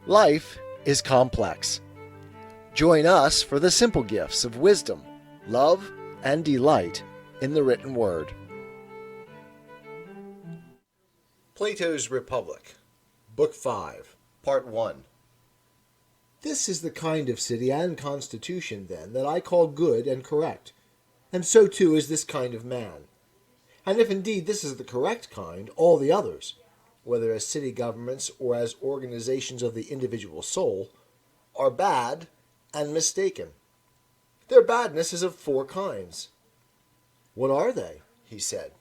Life is complex. Join us for the simple gifts of wisdom, love, and delight in the written word. Plato's Republic, Book 5, Part 1. This is the kind of city and constitution, then, that I call good and correct, and so too is this kind of man. And if indeed this is the correct kind, all the others, whether as city governments or as organizations of the individual soul, are bad and mistaken. Their badness is of 4 kinds. What are they? He said.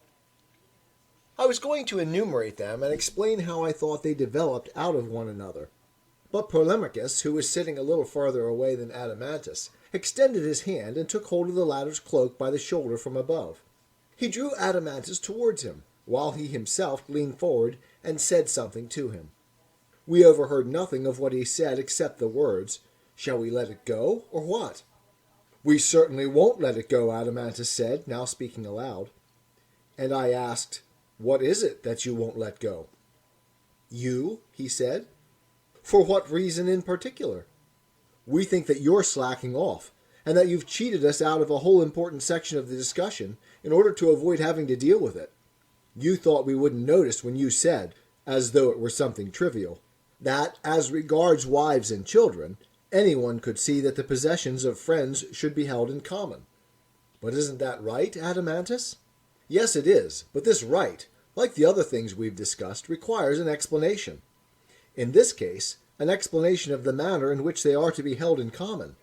I was going to enumerate them and explain how I thought they developed out of one another. But Polemachus, who was sitting a little farther away than Adeimantus, extended his hand and took hold of the latter's cloak by the shoulder from above. He drew Adeimantus towards him, while he himself leaned forward and said something to him. We overheard nothing of what he said except the words, "Shall we let it go, or what?" "We certainly won't let it go," Adeimantus said, now speaking aloud. And I asked, "What is it that you won't let go?" "You," he said. "For what reason in particular?" "We think that you're slacking off, and that you've cheated us out of a whole important section of the discussion in order to avoid having to deal with it. You thought we wouldn't notice when you said, as though it were something trivial, that, as regards wives and children, anyone could see that the possessions of friends should be held in common. But isn't that right, Adeimantus?" "Yes, it is, but this right, like the other things we've discussed, requires an explanation. In this case, an explanation of the manner in which they are to be held in common,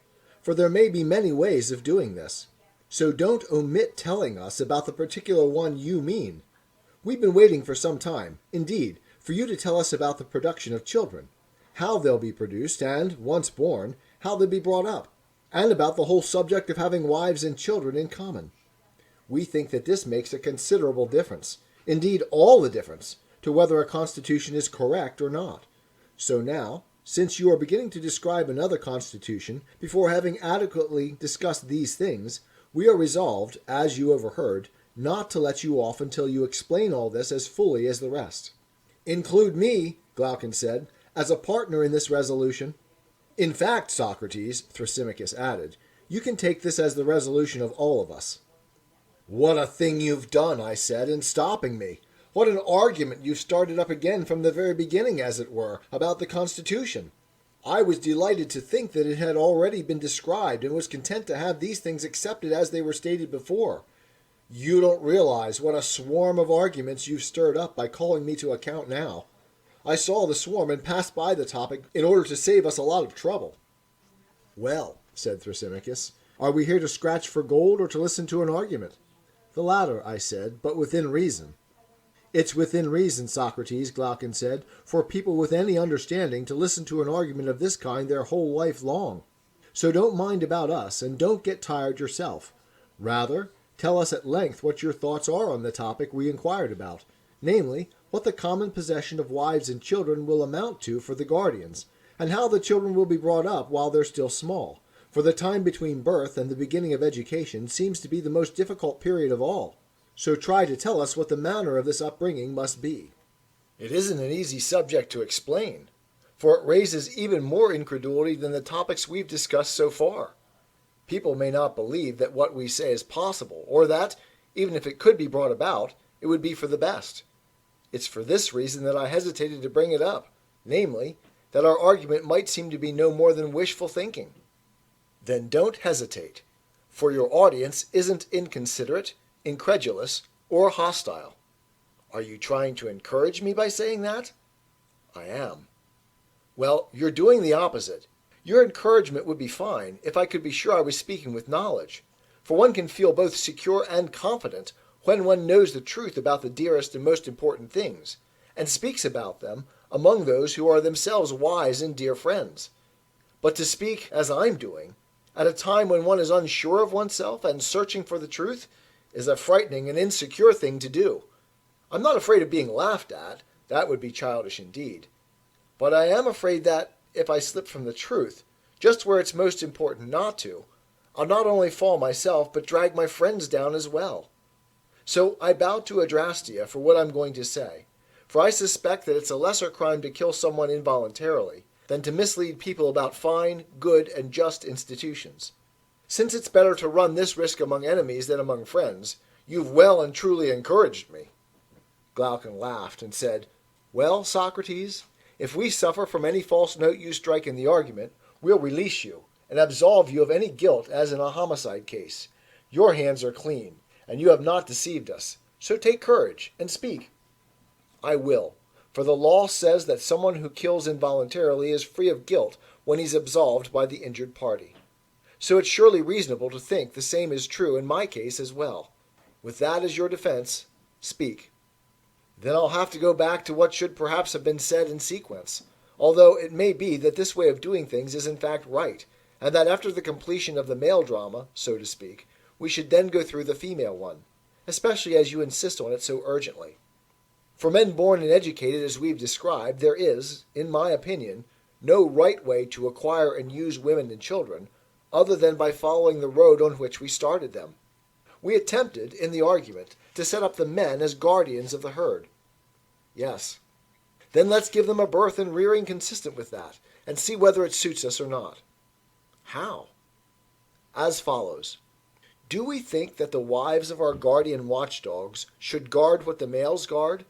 for there may be many ways of doing this. So don't omit telling us about the particular one you mean. We've been waiting for some time, indeed, for you to tell us about the production of children, how they'll be produced, and, once born, how they'll be brought up, and about the whole subject of having wives and children in common. We think that this makes a considerable difference, indeed all the difference, to whether a constitution is correct or not. So now, since you are beginning to describe another constitution before having adequately discussed these things, we are resolved, as you overheard, not to let you off until you explain all this as fully as the rest." "Include me," Glaucon said, "as a partner in this resolution." "In fact, Socrates," Thrasymachus added, "you can take this as the resolution of all of us." "What a thing you've done," I said, "in stopping me. What an argument you've started up again from the very beginning, as it were, about the Constitution. I was delighted to think that it had already been described and was content to have these things accepted as they were stated before. You don't realize what a swarm of arguments you've stirred up by calling me to account now. I saw the swarm and passed by the topic in order to save us a lot of trouble." "Well," said Thrasymachus, "are we here to scratch for gold or to listen to an argument?" "The latter," I said, "but within reason." "It's within reason, Socrates," Glaucon said, "for people with any understanding to listen to an argument of this kind their whole life long. So don't mind about us, and don't get tired yourself. Rather, tell us at length what your thoughts are on the topic we inquired about, namely, what the common possession of wives and children will amount to for the guardians, and how the children will be brought up while they're still small, for the time between birth and the beginning of education seems to be the most difficult period of all. So try to tell us what the manner of this upbringing must be." "It isn't an easy subject to explain, for it raises even more incredulity than the topics we've discussed so far. People may not believe that what we say is possible, or that, even if it could be brought about, it would be for the best. It's for this reason that I hesitated to bring it up, namely, that our argument might seem to be no more than wishful thinking." "Then don't hesitate, for your audience isn't inconsiderate, incredulous, or hostile." "Are you trying to encourage me by saying that?" "I am." "Well, you're doing the opposite. Your encouragement would be fine if I could be sure I was speaking with knowledge, for one can feel both secure and confident when one knows the truth about the dearest and most important things, and speaks about them among those who are themselves wise and dear friends. But to speak, as I'm doing, at a time when one is unsure of oneself and searching for the truth, is a frightening and insecure thing to do. I'm not afraid of being laughed at, that would be childish indeed. But I am afraid that, if I slip from the truth, just where it's most important not to, I'll not only fall myself, but drag my friends down as well. So I bow to Adrastia for what I'm going to say, for I suspect that it's a lesser crime to kill someone involuntarily than to mislead people about fine, good, and just institutions. Since it's better to run this risk among enemies than among friends, you've well and truly encouraged me." Glaucon laughed and said, "Well, Socrates, if we suffer from any false note you strike in the argument, we'll release you, and absolve you of any guilt as in a homicide case. Your hands are clean, and you have not deceived us, so take courage and speak." "I will, for the law says that someone who kills involuntarily is free of guilt when he's absolved by the injured party. So it's surely reasonable to think the same is true in my case as well. With that as your defense, speak." "Then I'll have to go back to what should perhaps have been said in sequence, although it may be that this way of doing things is in fact right, and that after the completion of the male drama, so to speak, we should then go through the female one, especially as you insist on it so urgently. For men born and educated as we've described, there is, in my opinion, no right way to acquire and use women and children, other than by following the road on which we started them. We attempted, in the argument, to set up the men as guardians of the herd." "Yes." "Then let's give them a birth and rearing consistent with that, and see whether it suits us or not." "How?" "As follows. Do we think that the wives of our guardian watchdogs should guard what the males guard,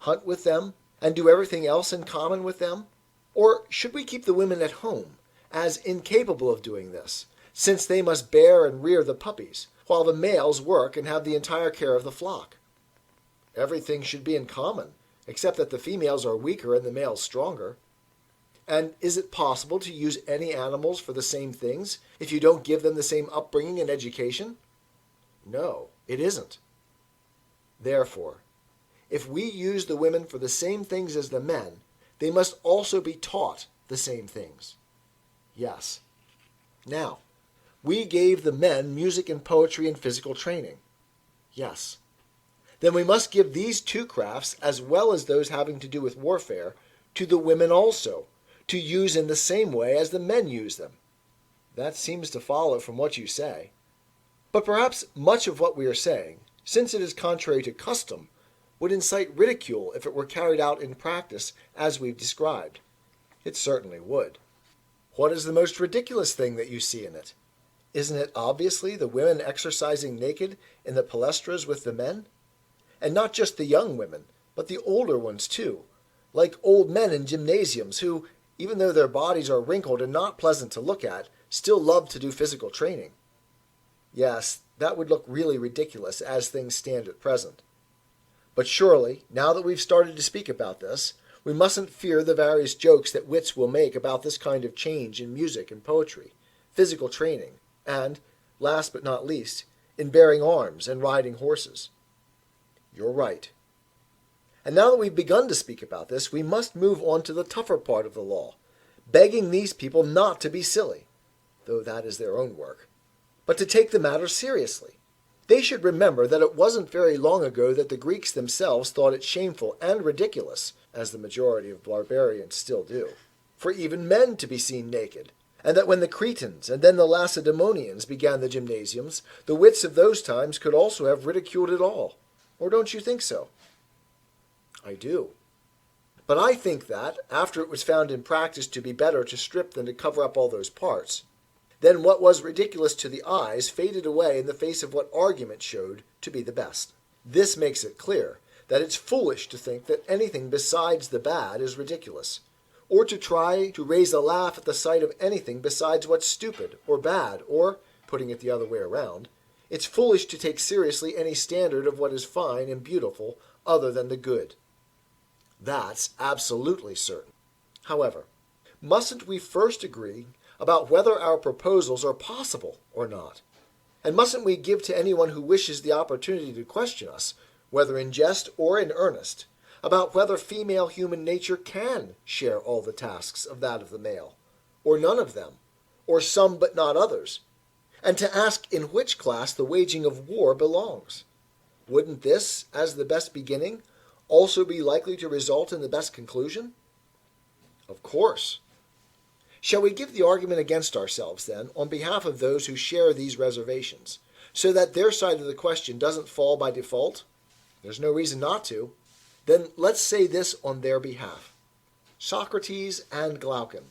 hunt with them, and do everything else in common with them? Or should we keep the women at home, as incapable of doing this, since they must bear and rear the puppies, while the males work and have the entire care of the flock?" "Everything should be in common, except that the females are weaker and the males stronger." "And is it possible to use any animals for the same things if you don't give them the same upbringing and education?" "No, it isn't." "Therefore, if we use the women for the same things as the men, they must also be taught the same things." "Yes." "Now, we gave the men music and poetry and physical training." "Yes." "Then we must give these two crafts, as well as those having to do with warfare, to the women also, to use in the same way as the men use them." "That seems to follow from what you say. But perhaps much of what we are saying, since it is contrary to custom, would incite ridicule if it were carried out in practice as we've described." "It certainly would." "What is the most ridiculous thing that you see in it? Isn't it obviously the women exercising naked in the palestras with the men? And not just the young women, but the older ones too, like old men in gymnasiums who, even though their bodies are wrinkled and not pleasant to look at, still love to do physical training." "Yes, that would look really ridiculous as things stand at present. But surely, now that we've started to speak about this, we mustn't fear the various jokes that wits will make about this kind of change in music and poetry, physical training, and, last but not least, in bearing arms and riding horses." "You're right. And now that we've begun to speak about this, we must move on to the tougher part of the law, begging these people not to be silly, though that is their own work, but to take the matter seriously. They should remember that it wasn't very long ago that the Greeks themselves thought it shameful and ridiculous, as the majority of barbarians still do, for even men to be seen naked, and that when the Cretans and then the Lacedaemonians began the gymnasiums, the wits of those times could also have ridiculed it all. Or don't you think so?" "I do. But I think that, after it was found in practice to be better to strip than to cover up all those parts, then what was ridiculous to the eyes faded away in the face of what argument showed to be the best. This makes it clear that it's foolish to think that anything besides the bad is ridiculous, or to try to raise a laugh at the sight of anything besides what's stupid or bad, or, putting it the other way around, it's foolish to take seriously any standard of what is fine and beautiful other than the good. That's absolutely certain. However, mustn't we first agree about whether our proposals are possible or not? And mustn't we give to anyone who wishes the opportunity to question us, whether in jest or in earnest, about whether female human nature can share all the tasks of that of the male, or none of them, or some but not others, and to ask in which class the waging of war belongs? Wouldn't this, as the best beginning, also be likely to result in the best conclusion? Of course. Shall we give the argument against ourselves, then, on behalf of those who share these reservations, so that their side of the question doesn't fall by default? There's no reason not to. Then let's say this on their behalf. Socrates and Glaucon,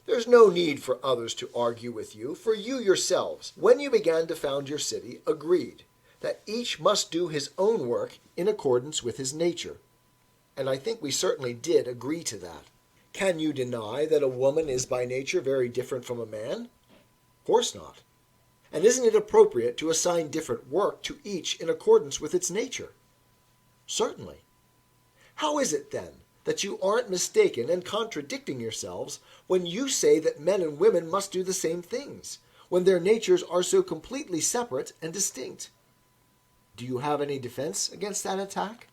There's no need for others to argue with you, for you yourselves, when you began to found your city, agreed that each must do his own work in accordance with his nature. And I think we certainly did agree to that. Can you deny that a woman is by nature very different from a man? Of course not. And isn't it appropriate to assign different work to each in accordance with its nature? Certainly. How is it, then, that you aren't mistaken and contradicting yourselves when you say that men and women must do the same things, when their natures are so completely separate and distinct? Do you have any defense against that attack?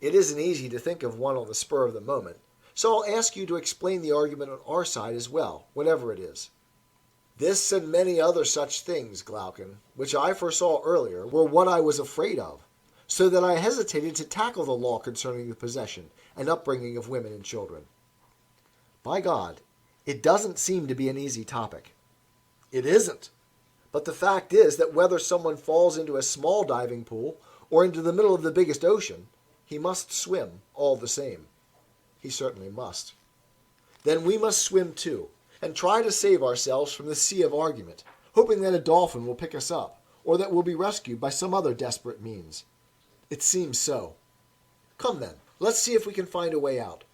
It isn't easy to think of one on the spur of the moment, so I'll ask you to explain the argument on our side as well, whatever it is. This and many other such things, Glaucon, which I foresaw earlier, were what I was afraid of, so that I hesitated to tackle the law concerning the possession and upbringing of women and children. By God, it doesn't seem to be an easy topic. It isn't. But the fact is that whether someone falls into a small diving pool or into the middle of the biggest ocean, he must swim all the same. He certainly must. Then we must swim too, and try to save ourselves from the sea of argument, hoping that a dolphin will pick us up, or that we'll be rescued by some other desperate means. It seems so. Come then, let's see if we can find a way out.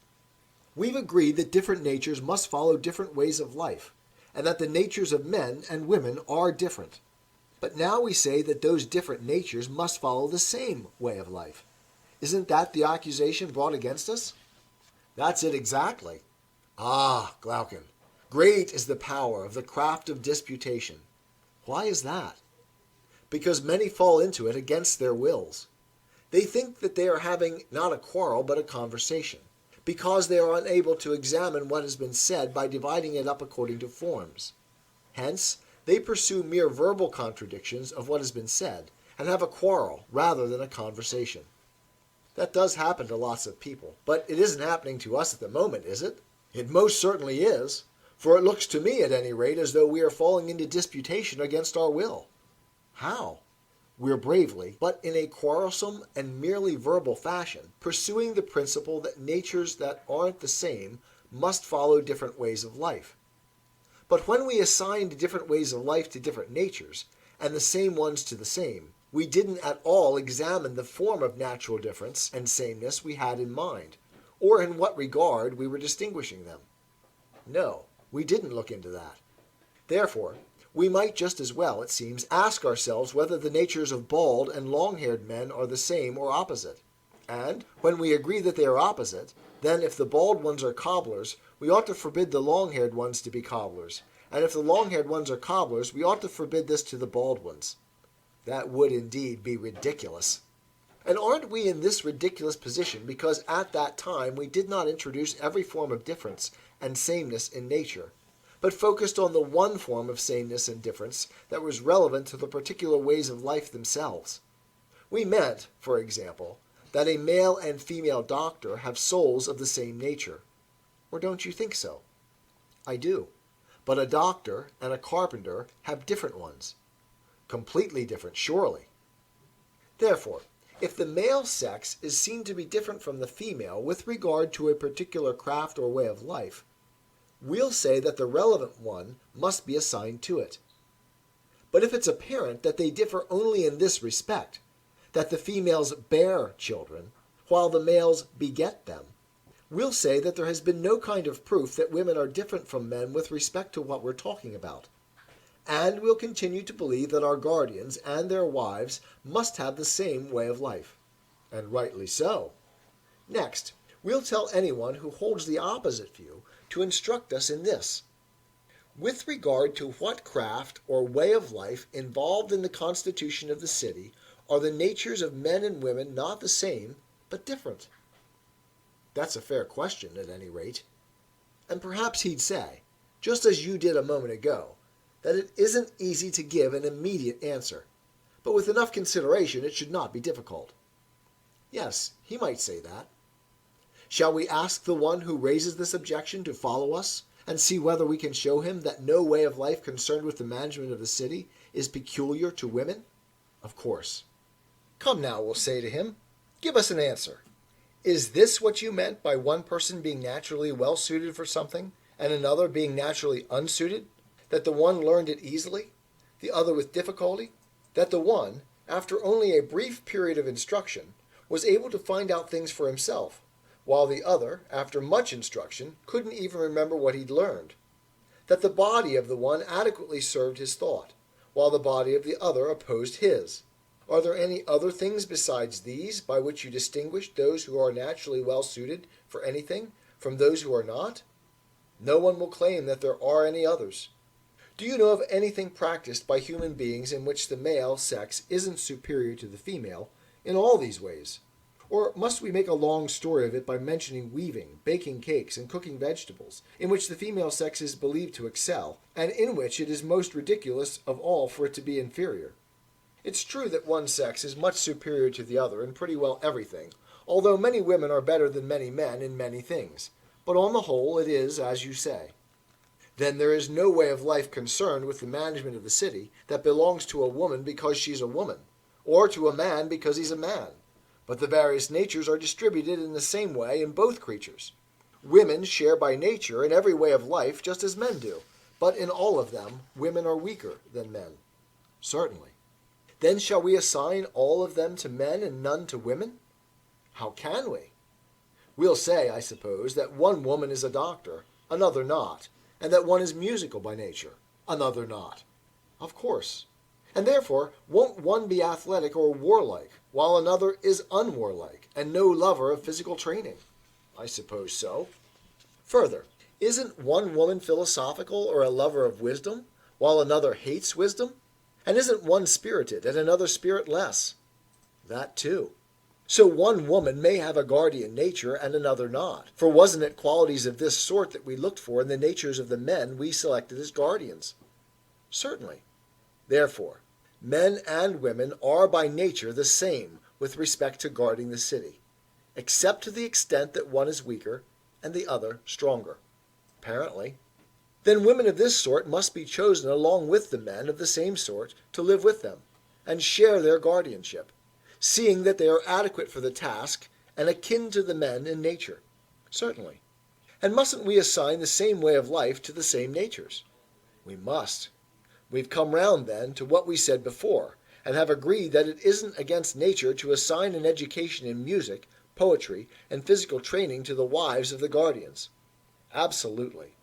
We've agreed that different natures must follow different ways of life, and that the natures of men and women are different. But now we say that those different natures must follow the same way of life. Isn't that the accusation brought against us? That's it exactly. Ah, Glaucon, great is the power of the craft of disputation. Why is that? Because many fall into it against their wills. They think that they are having not a quarrel but a conversation, because they are unable to examine what has been said by dividing it up according to forms. Hence, they pursue mere verbal contradictions of what has been said, and have a quarrel rather than a conversation. That does happen to lots of people, but it isn't happening to us at the moment, is it? It most certainly is, for it looks to me, at any rate, as though we are falling into disputation against our will. How? We're bravely, but in a quarrelsome and merely verbal fashion, pursuing the principle that natures that aren't the same must follow different ways of life. But when we assigned different ways of life to different natures, and the same ones to the same, we didn't at all examine the form of natural difference and sameness we had in mind, or in what regard we were distinguishing them. No, we didn't look into that. Therefore, we might just as well, it seems, ask ourselves whether the natures of bald and long-haired men are the same or opposite. And, when we agree that they are opposite, then if the bald ones are cobblers, we ought to forbid the long-haired ones to be cobblers, and if the long-haired ones are cobblers, we ought to forbid this to the bald ones. That would indeed be ridiculous. And aren't we in this ridiculous position because at that time we did not introduce every form of difference and sameness in nature, but focused on the one form of sameness and difference that was relevant to the particular ways of life themselves? We meant, for example, that a male and female doctor have souls of the same nature. Or don't you think so? I do. But a doctor and a carpenter have different ones. Completely different, surely. Therefore, if the male sex is seen to be different from the female with regard to a particular craft or way of life, we'll say that the relevant one must be assigned to it. But if it's apparent that they differ only in this respect, that the females bear children, while the males beget them, we'll say that there has been no kind of proof that women are different from men with respect to what we're talking about. And we'll continue to believe that our guardians and their wives must have the same way of life. And rightly so. Next, we'll tell anyone who holds the opposite view to instruct us in this. With regard to what craft or way of life involved in the constitution of the city are the natures of men and women not the same, but different? That's a fair question, at any rate. And perhaps he'd say, just as you did a moment ago, that it isn't easy to give an immediate answer, but with enough consideration it should not be difficult. Yes, he might say that. Shall we ask the one who raises this objection to follow us, and see whether we can show him that no way of life concerned with the management of the city is peculiar to women? Of course. Come now, we'll say to him, give us an answer. Is this what you meant by one person being naturally well suited for something, and another being naturally unsuited, that the one learned it easily, the other with difficulty, that the one, after only a brief period of instruction, was able to find out things for himself, while the other, after much instruction, couldn't even remember what he'd learned, that the body of the one adequately served his thought, while the body of the other opposed his. Are there any other things besides these by which you distinguish those who are naturally well suited for anything from those who are not? No one will claim that there are any others. Do you know of anything practiced by human beings in which the male sex isn't superior to the female in all these ways? Or must we make a long story of it by mentioning weaving, baking cakes, and cooking vegetables, in which the female sex is believed to excel, and in which it is most ridiculous of all for it to be inferior? It's true that one sex is much superior to the other in pretty well everything, although many women are better than many men in many things. But on the whole it is as you say. Then there is no way of life concerned with the management of the city that belongs to a woman because she's a woman, or to a man because he's a man. But the various natures are distributed in the same way in both creatures. Women share by nature in every way of life just as men do, but in all of them women are weaker than men. Certainly. Then shall we assign all of them to men and none to women? How can we? We'll say, I suppose, that one woman is a doctor, another not, and that one is musical by nature, another not. Of course. And therefore, won't one be athletic or warlike, while another is unwarlike, and no lover of physical training? I suppose so. Further, isn't one woman philosophical or a lover of wisdom, while another hates wisdom? And isn't one spirited and another spiritless? That too. So one woman may have a guardian nature and another not, for wasn't it qualities of this sort that we looked for in the natures of the men we selected as guardians? Certainly. Therefore, men and women are by nature the same with respect to guarding the city, except to the extent that one is weaker and the other stronger. Apparently. Then women of this sort must be chosen along with the men of the same sort to live with them, and share their guardianship, seeing that they are adequate for the task and akin to the men in nature. Certainly. And mustn't we assign the same way of life to the same natures? We must. We've come round, then, to what we said before, and have agreed that it isn't against nature to assign an education in music, poetry, and physical training to the wives of the guardians. Absolutely.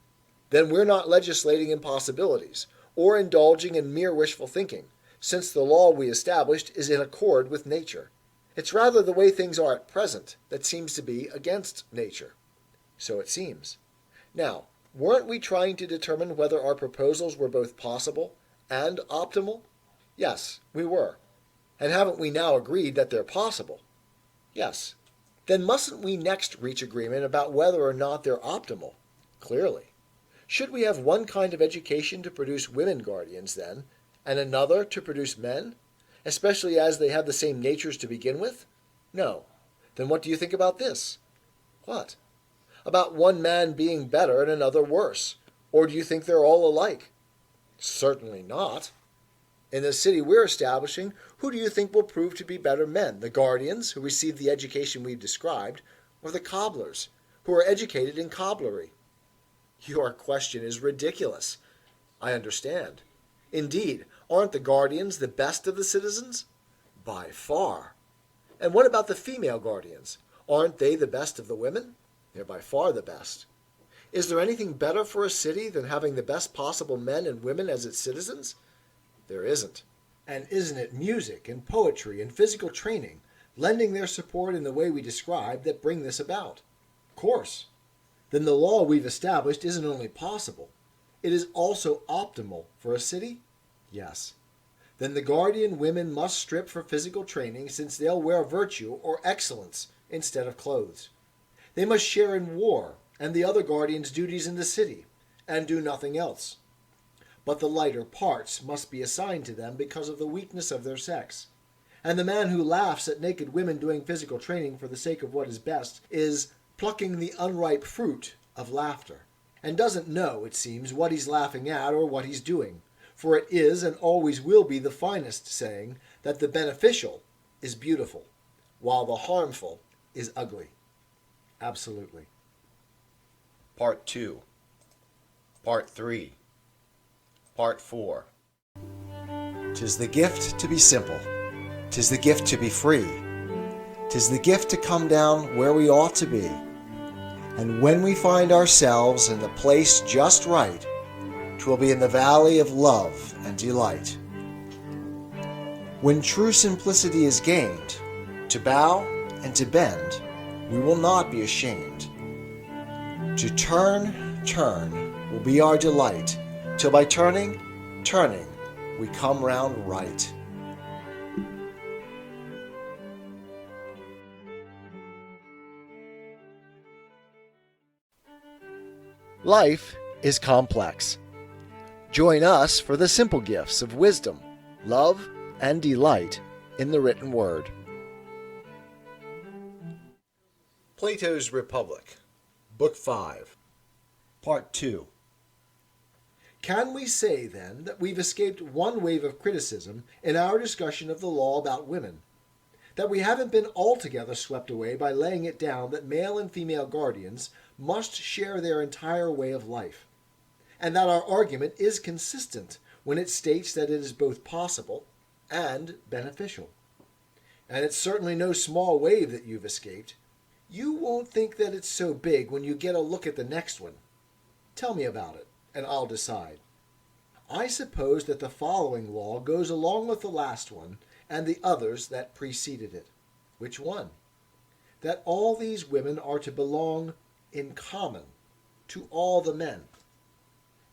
Then we're not legislating impossibilities, or indulging in mere wishful thinking, since the law we established is in accord with nature. It's rather the way things are at present that seems to be against nature. So it seems. Now, weren't we trying to determine whether our proposals were both possible and optimal? Yes, we were. And haven't we now agreed that they're possible? Yes. Then mustn't we next reach agreement about whether or not they're optimal? Clearly. Should we have one kind of education to produce women guardians, then, and another to produce men, especially as they have the same natures to begin with? No. Then what do you think about this? What? About one man being better and another worse? Or do you think they're all alike? Certainly not. In the city we're establishing, who do you think will prove to be better men, the guardians, who receive the education we've described, or the cobblers, who are educated in cobblery? Your question is ridiculous. I understand. Indeed, aren't the guardians the best of the citizens? By far. And what about the female guardians? Aren't they the best of the women? They're by far the best. Is there anything better for a city than having the best possible men and women as its citizens? There isn't. And isn't it music and poetry and physical training, lending their support in the way we described, that bring this about? Of course. Then the law we've established isn't only possible, it is also optimal for a city? Yes. Then the guardian women must strip for physical training, since they'll wear virtue or excellence instead of clothes. They must share in war and the other guardians' duties in the city, and do nothing else. But the lighter parts must be assigned to them because of the weakness of their sex. And the man who laughs at naked women doing physical training for the sake of what is best is plucking the unripe fruit of laughter, and doesn't know, it seems, what he's laughing at or what he's doing, for it is and always will be the finest saying that the beneficial is beautiful, while the harmful is ugly. Absolutely. Part 2. Part 3. Part 4. 'Tis the gift to be simple. 'Tis the gift to be free. 'Tis the gift to come down where we ought to be. And when we find ourselves in the place just right, 'twill be in the valley of love and delight. When true simplicity is gained, to bow and to bend, we will not be ashamed. To turn will be our delight, till by turning, we come round right. Life is complex. Join us for the simple gifts of wisdom, love, and delight in the written word. Plato's Republic, Book 5, Part 2. Can we say, then, that we've escaped one wave of criticism in our discussion of the law about women? That we haven't been altogether swept away by laying it down that male and female guardians must share their entire way of life, and that our argument is consistent when it states that it is both possible and beneficial? And it's certainly no small wave that you've escaped. You won't think that it's so big when you get a look at the next one. Tell me about it, and I'll decide. I suppose that the following law goes along with the last one and the others that preceded it. Which one? That all these women are to belong in common to all the men.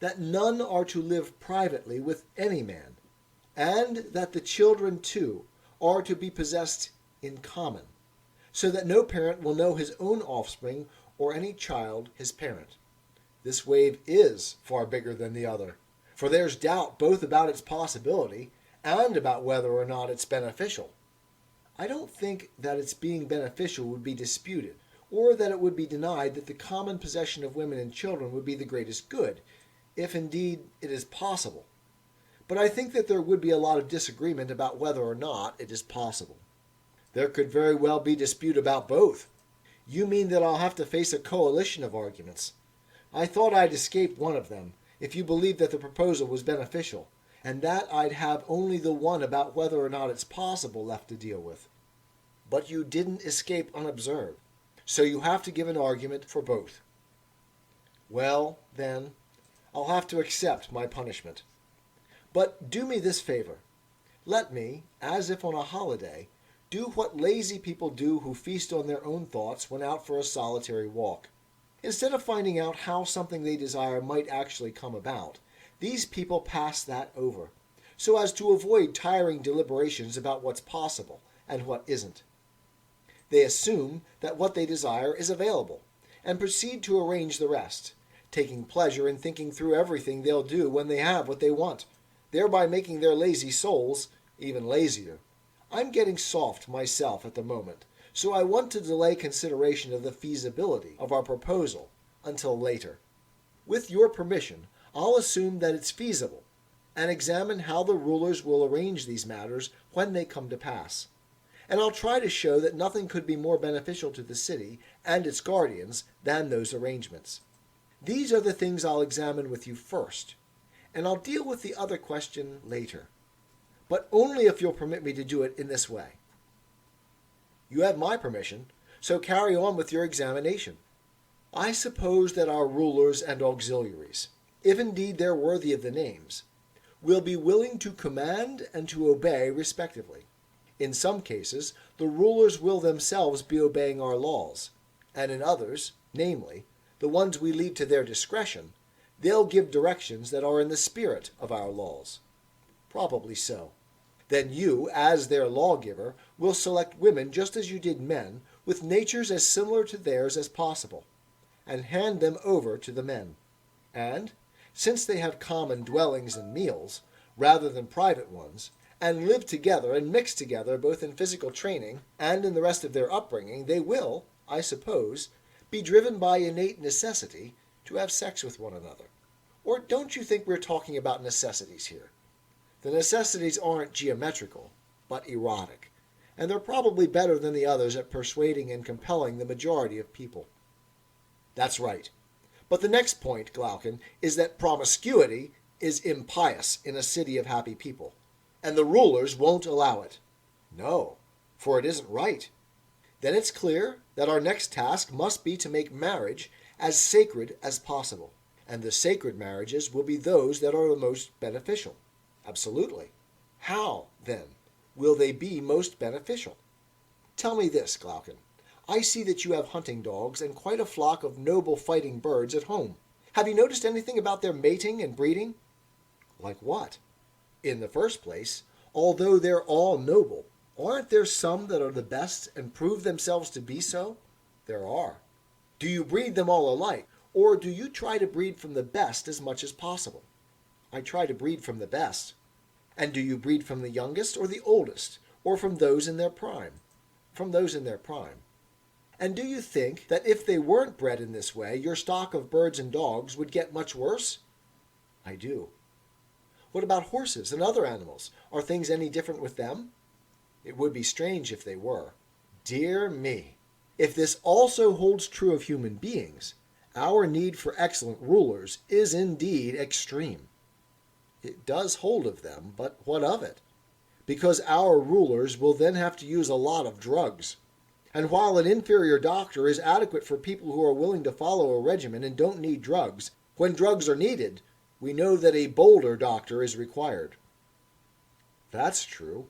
That none are to live privately with any man, and that the children, too, are to be possessed in common, so that no parent will know his own offspring or any child his parent. This wave is far bigger than the other, for there's doubt both about its possibility and about whether or not it's beneficial. I don't think that its being beneficial would be disputed, or that it would be denied that the common possession of women and children would be the greatest good, if indeed it is possible. But I think that there would be a lot of disagreement about whether or not it is possible. There could very well be dispute about both. You mean that I'll have to face a coalition of arguments? I thought I'd escaped one of them, if you believed that the proposal was beneficial, and that I'd have only the one about whether or not it's possible left to deal with. But you didn't escape unobserved, so you have to give an argument for both. Well, then, I'll have to accept my punishment. But do me this favor. Let me, as if on a holiday, do what lazy people do who feast on their own thoughts when out for a solitary walk. Instead of finding out how something they desire might actually come about, these people pass that over, so as to avoid tiring deliberations about what's possible and what isn't. They assume that what they desire is available, and proceed to arrange the rest, taking pleasure in thinking through everything they'll do when they have what they want, thereby making their lazy souls even lazier. I'm getting soft myself at the moment, so I want to delay consideration of the feasibility of our proposal until later. With your permission, I'll assume that it's feasible, and examine how the rulers will arrange these matters when they come to pass. And I'll try to show that nothing could be more beneficial to the city and its guardians than those arrangements. These are the things I'll examine with you first, and I'll deal with the other question later, but only if you'll permit me to do it in this way. You have my permission, so carry on with your examination. I suppose that our rulers and auxiliaries, if indeed they're worthy of the names, will be willing to command and to obey respectively. In some cases, the rulers will themselves be obeying our laws, and in others, namely, the ones we leave to their discretion, they'll give directions that are in the spirit of our laws. Probably so. Then you, as their lawgiver, will select women just as you did men, with natures as similar to theirs as possible, and hand them over to the men. And, since they have common dwellings and meals, rather than private ones, and live together and mix together both in physical training and in the rest of their upbringing, they will, I suppose, be driven by innate necessity to have sex with one another. Or don't you think we're talking about necessities here? The necessities aren't geometrical, but erotic, and they're probably better than the others at persuading and compelling the majority of people. That's right. But the next point, Glaucon, is that promiscuity is impious in a city of happy people, and the rulers won't allow it. No, for it isn't right. Then it's clear that our next task must be to make marriage as sacred as possible, and the sacred marriages will be those that are the most beneficial. Absolutely. How, then, will they be most beneficial? Tell me this, Glaucon. I see that you have hunting dogs and quite a flock of noble fighting birds at home. Have you noticed anything about their mating and breeding? Like what? In the first place, although they're all noble, aren't there some that are the best and prove themselves to be so? There are. Do you breed them all alike, or do you try to breed from the best as much as possible? I try to breed from the best. And do you breed from the youngest or the oldest, or from those in their prime? From those in their prime. And do you think that if they weren't bred in this way, your stock of birds and dogs would get much worse? I do. What about horses and other animals? Are things any different with them? It would be strange if they were. Dear me! If this also holds true of human beings, our need for excellent rulers is indeed extreme. It does hold of them, but what of it? Because our rulers will then have to use a lot of drugs. And while an inferior doctor is adequate for people who are willing to follow a regimen and don't need drugs, when drugs are needed, we know that a bolder doctor is required. That's true.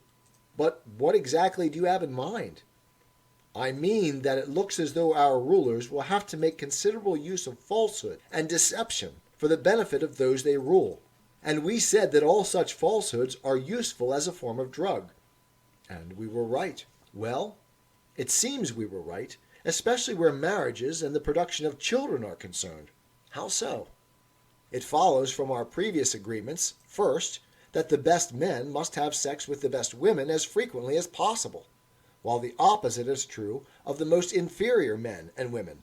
But what exactly do you have in mind? I mean that it looks as though our rulers will have to make considerable use of falsehood and deception for the benefit of those they rule. And we said that all such falsehoods are useful as a form of drug. And we were right. Well, it seems we were right, especially where marriages and the production of children are concerned. How so? It follows from our previous agreements, first, that the best men must have sex with the best women as frequently as possible, while the opposite is true of the most inferior men and women.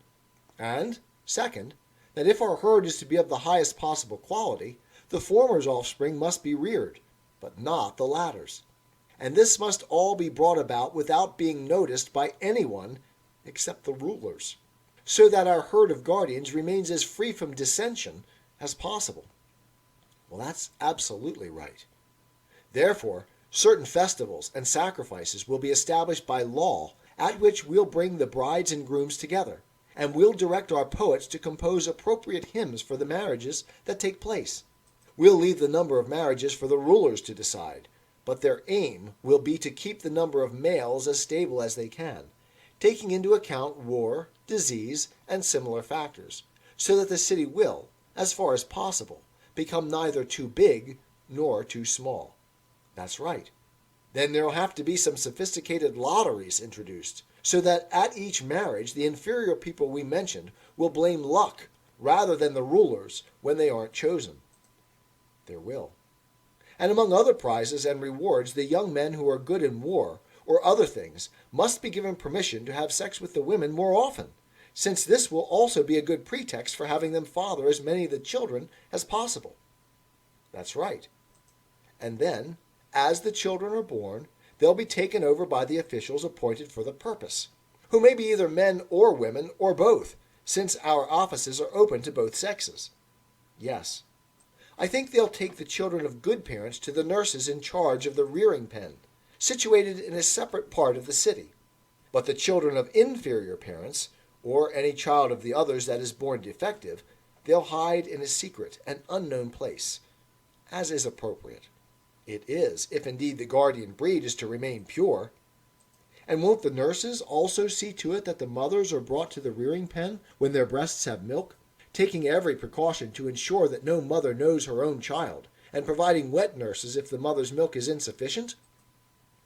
And, second, that if our herd is to be of the highest possible quality, the former's offspring must be reared, but not the latter's. And this must all be brought about without being noticed by anyone except the rulers, so that our herd of guardians remains as free from dissension as possible. Well, that's absolutely right. Therefore, certain festivals and sacrifices will be established by law at which we'll bring the brides and grooms together, and we'll direct our poets to compose appropriate hymns for the marriages that take place. We'll leave the number of marriages for the rulers to decide, but their aim will be to keep the number of males as stable as they can, taking into account war, disease, and similar factors, so that the city will, as far as possible, become neither too big nor too small. That's right. Then there'll have to be some sophisticated lotteries introduced, so that at each marriage the inferior people we mentioned will blame luck rather than the rulers when they aren't chosen. There will. And among other prizes and rewards, the young men who are good in war or other things must be given permission to have sex with the women more often, since this will also be a good pretext for having them father as many of the children as possible. That's right. And then, as the children are born, they'll be taken over by the officials appointed for the purpose, who may be either men or women or both, since our offices are open to both sexes. Yes. I think they'll take the children of good parents to the nurses in charge of the rearing pen, situated in a separate part of the city. But the children of inferior parents, or any child of the others that is born defective, they'll hide in a secret and unknown place, as is appropriate. It is, if indeed the guardian breed is to remain pure. And won't the nurses also see to it that the mothers are brought to the rearing pen when their breasts have milk, taking every precaution to ensure that no mother knows her own child, and providing wet nurses if the mother's milk is insufficient?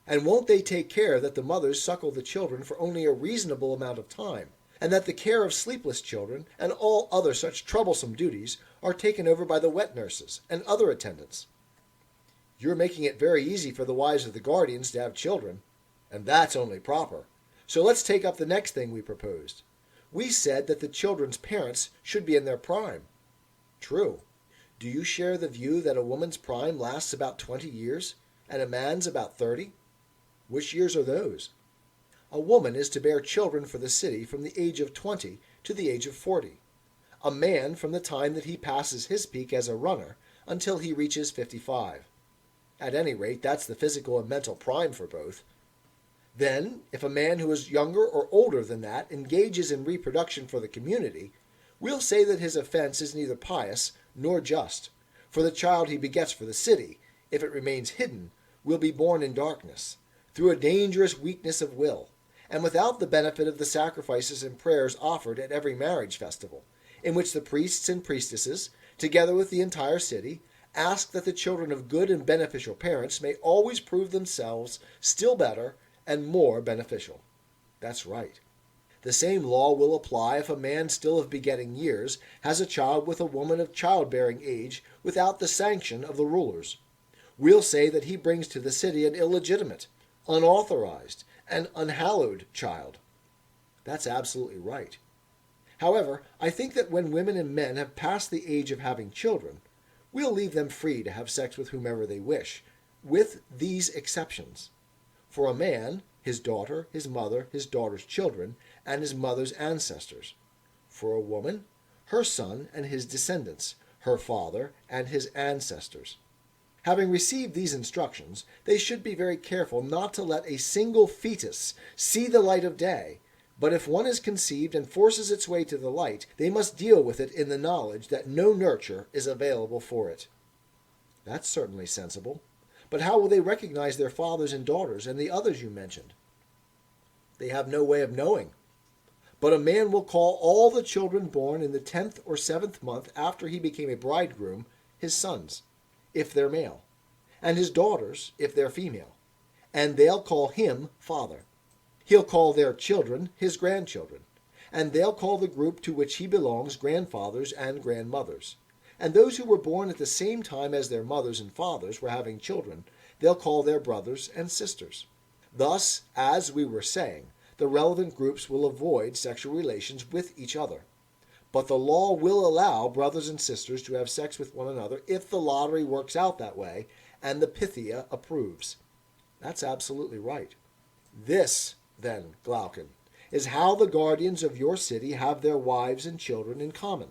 And won't they take care that the mothers suckle the children for only a reasonable amount of time, and that the care of sleepless children and all other such troublesome duties are taken over by the wet nurses and other attendants? You're making it very easy for the wives of the guardians to have children, and that's only proper. So let's take up the next thing we proposed. We said that the children's parents should be in their prime. True. Do you share the view that a woman's prime lasts about 20 years, and a man's about 30? Which years are those? A woman is to bear children for the city from the age of 20 to the age of 40. a man from the time that he passes his peak as a runner until he reaches 55. At any rate, that's the physical and mental prime for both. Then, if a man who is younger or older than that engages in reproduction for the community, we'll say that his offense is neither pious nor just, for the child he begets for the city, if it remains hidden, will be born in darkness, through a dangerous weakness of will, and without the benefit of the sacrifices and prayers offered at every marriage festival, in which the priests and priestesses, together with the entire city, ask that the children of good and beneficial parents may always prove themselves still better and more beneficial. That's right. The same law will apply if a man still of begetting years has a child with a woman of childbearing age without the sanction of the rulers. We'll say that he brings to the city an illegitimate, unauthorized, and unhallowed child. That's absolutely right. However, I think that when women and men have passed the age of having children, we'll leave them free to have sex with whomever they wish, with these exceptions. For a man, his daughter, his mother, his daughter's children, and his mother's ancestors. For a woman, her son and his descendants, her father and his ancestors. Having received these instructions, they should be very careful not to let a single fetus see the light of day, but if one is conceived and forces its way to the light, they must deal with it in the knowledge that no nurture is available for it. That's certainly sensible. But how will they recognize their fathers and daughters and the others you mentioned? They have no way of knowing. But a man will call all the children born in the 10th or 7th month after he became a bridegroom his sons, if they're male, and his daughters, if they're female, and they'll call him father. He'll call their children his grandchildren, and they'll call the group to which he belongs grandfathers and grandmothers. And those who were born at the same time as their mothers and fathers were having children, they'll call their brothers and sisters. Thus, as we were saying, the relevant groups will avoid sexual relations with each other. But the law will allow brothers and sisters to have sex with one another if the lottery works out that way and the Pythia approves. That's absolutely right. This, then, Glaucon, is how the guardians of your city have their wives and children in common.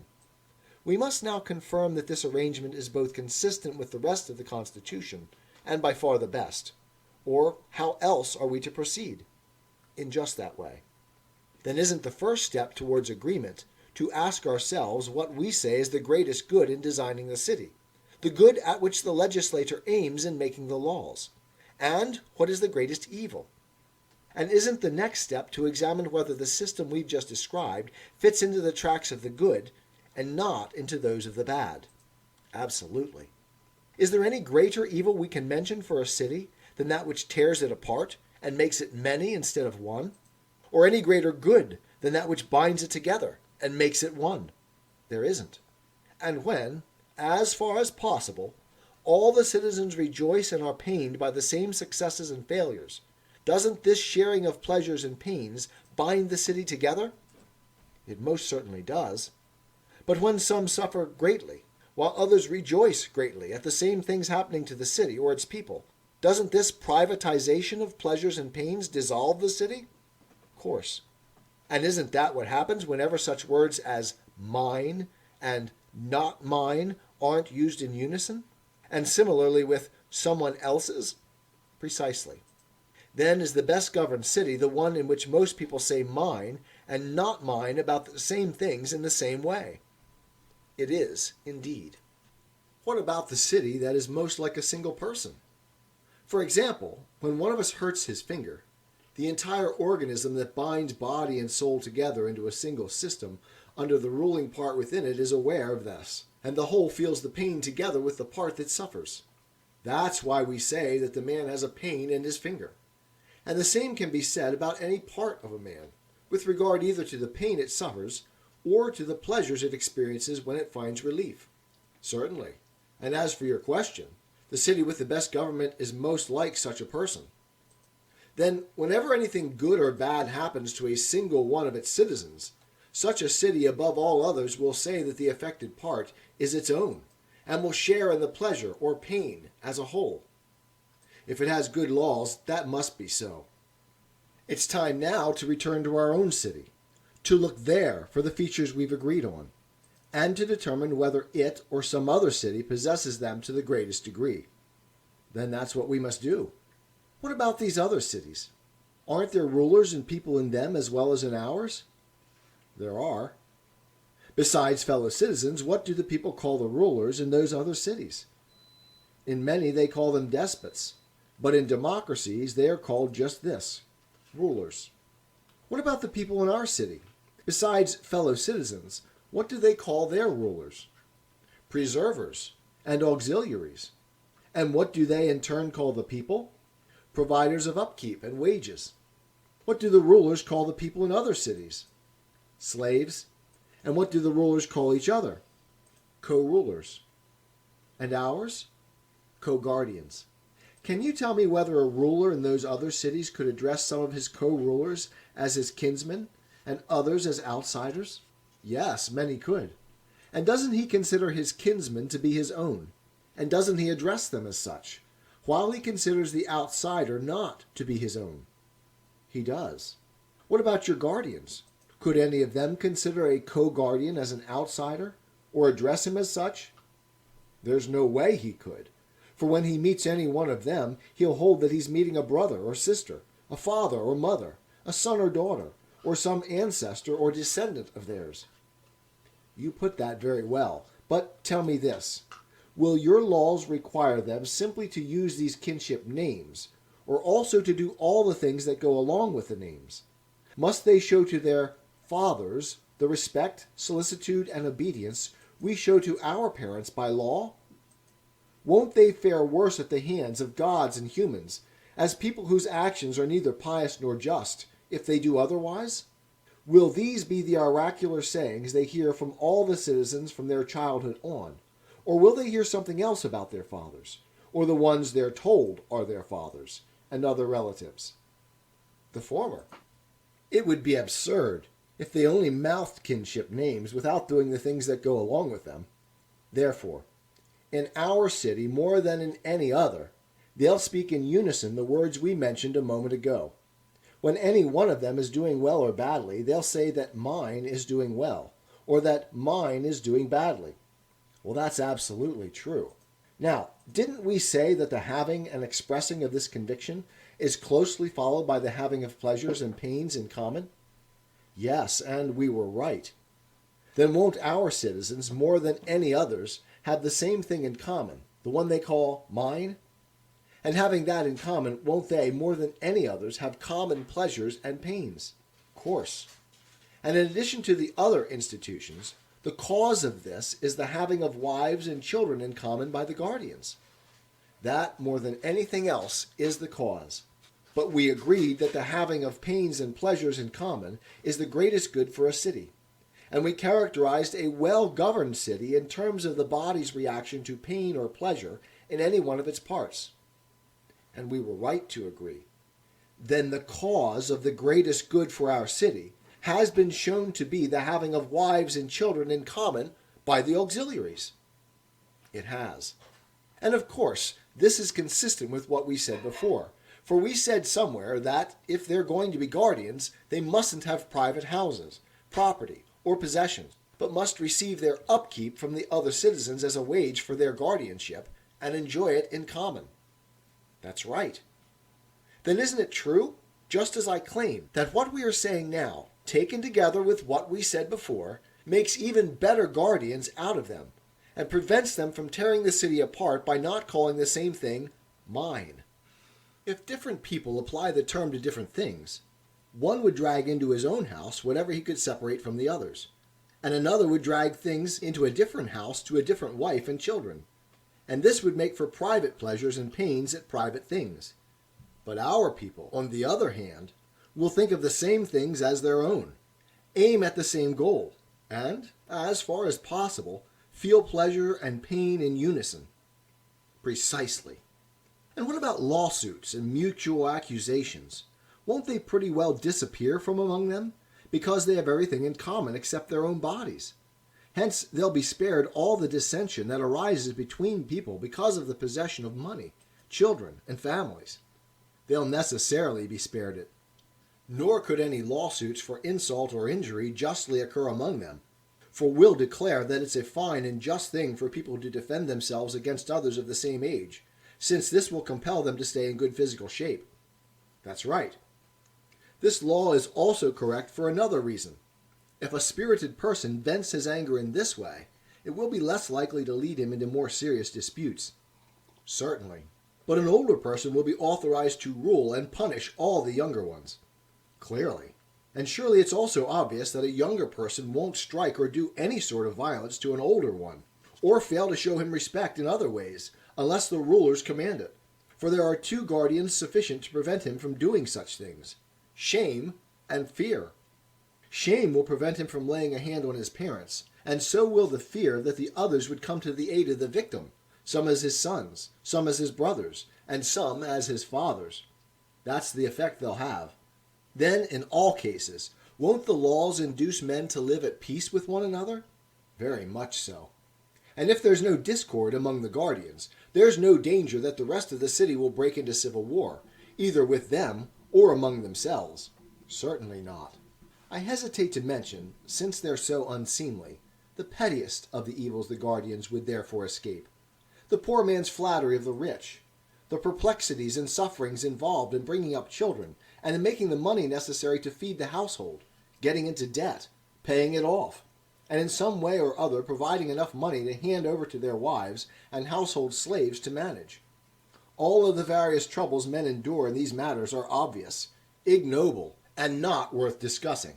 We must now confirm that this arrangement is both consistent with the rest of the Constitution and by far the best. Or how else are we to proceed? In just that way. Then isn't the first step towards agreement to ask ourselves what we say is the greatest good in designing the city, the good at which the legislator aims in making the laws, and what is the greatest evil? And isn't the next step to examine whether the system we've just described fits into the tracks of the good and not into those of the bad? Absolutely. Is there any greater evil we can mention for a city than that which tears it apart and makes it many instead of one? Or any greater good than that which binds it together and makes it one? There isn't. And when, as far as possible, all the citizens rejoice and are pained by the same successes and failures, doesn't this sharing of pleasures and pains bind the city together? It most certainly does. But when some suffer greatly, while others rejoice greatly at the same things happening to the city or its people, doesn't this privatization of pleasures and pains dissolve the city? Of course. And isn't that what happens whenever such words as mine and not mine aren't used in unison? And similarly with someone else's? Precisely. Then is the best governed city the one in which most people say mine and not mine about the same things in the same way? It is, indeed. What about the city that is most like a single person? For example, when one of us hurts his finger, the entire organism that binds body and soul together into a single system under the ruling part within it is aware of this, and the whole feels the pain together with the part that suffers. That's why we say that the man has a pain in his finger. And the same can be said about any part of a man, with regard either to the pain it suffers or to the pleasures it experiences when it finds relief. Certainly. And as for your question, the city with the best government is most like such a person. Then, whenever anything good or bad happens to a single one of its citizens, such a city above all others will say that the affected part is its own, and will share in the pleasure or pain as a whole. If it has good laws, that must be so. It's time now to return to our own city, to look there for the features we've agreed on. and to determine whether it or some other city possesses them to the greatest degree. Then that's what we must do. What about these other cities? Aren't there rulers and people in them as well as in ours? There are. Besides fellow citizens, what do the people call the rulers in those other cities? In many they call them despots, but in democracies they are called just this, rulers. What about the people in our city? Besides fellow citizens, what do they call their rulers? Preservers and auxiliaries. And what do they in turn call the people? Providers of upkeep and wages. What do the rulers call the people in other cities? Slaves. And what do the rulers call each other? Co-rulers. And ours? Co-guardians. Can you tell me whether a ruler in those other cities could address some of his co-rulers as his kinsmen and others as outsiders? Yes, many could. And doesn't he consider his kinsmen to be his own? And doesn't he address them as such, while he considers the outsider not to be his own? He does. What about your guardians? Could any of them consider a co-guardian as an outsider, or address him as such? There's no way he could. For when he meets any one of them, he'll hold that he's meeting a brother or sister, a father or mother, a son or daughter, or some ancestor or descendant of theirs. You put that very well, but tell me this. Will your laws require them simply to use these kinship names, or also to do all the things that go along with the names? Must they show to their fathers the respect, solicitude, and obedience we show to our parents by law? Won't they fare worse at the hands of gods and humans, as people whose actions are neither pious nor just, if they do otherwise? Will these be the oracular sayings they hear from all the citizens from their childhood on? Or will they hear something else about their fathers, or the ones they're told are their fathers, and other relatives? The former. It would be absurd if they only mouthed kinship names without doing the things that go along with them. Therefore, in our city, more than in any other, they'll speak in unison the words we mentioned a moment ago. When any one of them is doing well or badly, they'll say that mine is doing well, or that mine is doing badly. Well, that's absolutely true. Now, didn't we say that the having and expressing of this conviction is closely followed by the having of pleasures and pains in common? Yes, and we were right. Then won't our citizens, more than any others, have the same thing in common, the one they call mine? And having that in common, won't they, more than any others, have common pleasures and pains? Of course. And in addition to the other institutions, the cause of this is the having of wives and children in common by the guardians. That, more than anything else, is the cause. But we agreed that the having of pains and pleasures in common is the greatest good for a city. And we characterized a well-governed city in terms of the body's reaction to pain or pleasure in any one of its parts. And we were right to agree. Then the cause of the greatest good for our city has been shown to be the having of wives and children in common by the auxiliaries. It has. And of course, this is consistent with what we said before. For we said somewhere that if they're going to be guardians, they mustn't have private houses, property, or possessions, but must receive their upkeep from the other citizens as a wage for their guardianship and enjoy it in common. That's right. Then isn't it true, just as I claim, that what we are saying now, taken together with what we said before, makes even better guardians out of them, and prevents them from tearing the city apart by not calling the same thing mine? If different people apply the term to different things, one would drag into his own house whatever he could separate from the others, and another would drag things into a different house to a different wife and children, and this would make for private pleasures and pains at private things. But our people, on the other hand, will think of the same things as their own, aim at the same goal, and, as far as possible, feel pleasure and pain in unison. Precisely. And what about lawsuits and mutual accusations? Won't they pretty well disappear from among them, because they have everything in common except their own bodies? Hence they'll be spared all the dissension that arises between people because of the possession of money, children, and families. They'll necessarily be spared it. Nor could any lawsuits for insult or injury justly occur among them. for we'll declare that it's a fine and just thing for people to defend themselves against others of the same age, since this will compel them to stay in good physical shape. That's right. This law is also correct for another reason. If a spirited person vents his anger in this way, it will be less likely to lead him into more serious disputes. Certainly. But an older person will be authorized to rule and punish all the younger ones. Clearly. And surely it's also obvious that a younger person won't strike or do any sort of violence to an older one, or fail to show him respect in other ways, unless the rulers command it. For there are two guardians sufficient to prevent him from doing such things: shame and fear. Shame will prevent him from laying a hand on his parents, and so will the fear that the others would come to the aid of the victim, some as his sons, some as his brothers, and some as his fathers. That's the effect they'll have. Then, in all cases, won't the laws induce men to live at peace with one another? Very much so. And if there's no discord among the guardians, there's no danger that the rest of the city will break into civil war, either with them or among themselves. Certainly not. I hesitate to mention, since they're so unseemly, the pettiest of the evils the guardians would therefore escape: the poor man's flattery of the rich, the perplexities and sufferings involved in bringing up children and in making the money necessary to feed the household, getting into debt, paying it off, and in some way or other providing enough money to hand over to their wives and household slaves to manage. All of the various troubles men endure in these matters are obvious, ignoble, and not worth discussing.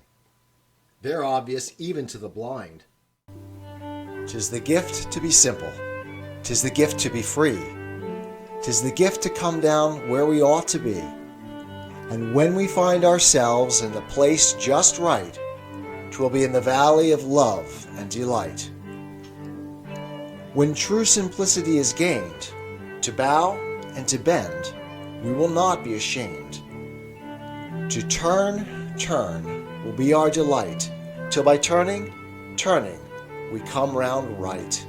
They're obvious even to the blind. 'Tis the gift to be simple. 'Tis the gift to be free. 'Tis the gift to come down where we ought to be. And when we find ourselves in the place just right, 'twill be in the valley of love and delight. When true simplicity is gained, to bow and to bend, we will not be ashamed. To turn will be our delight, till by turning, we come round right.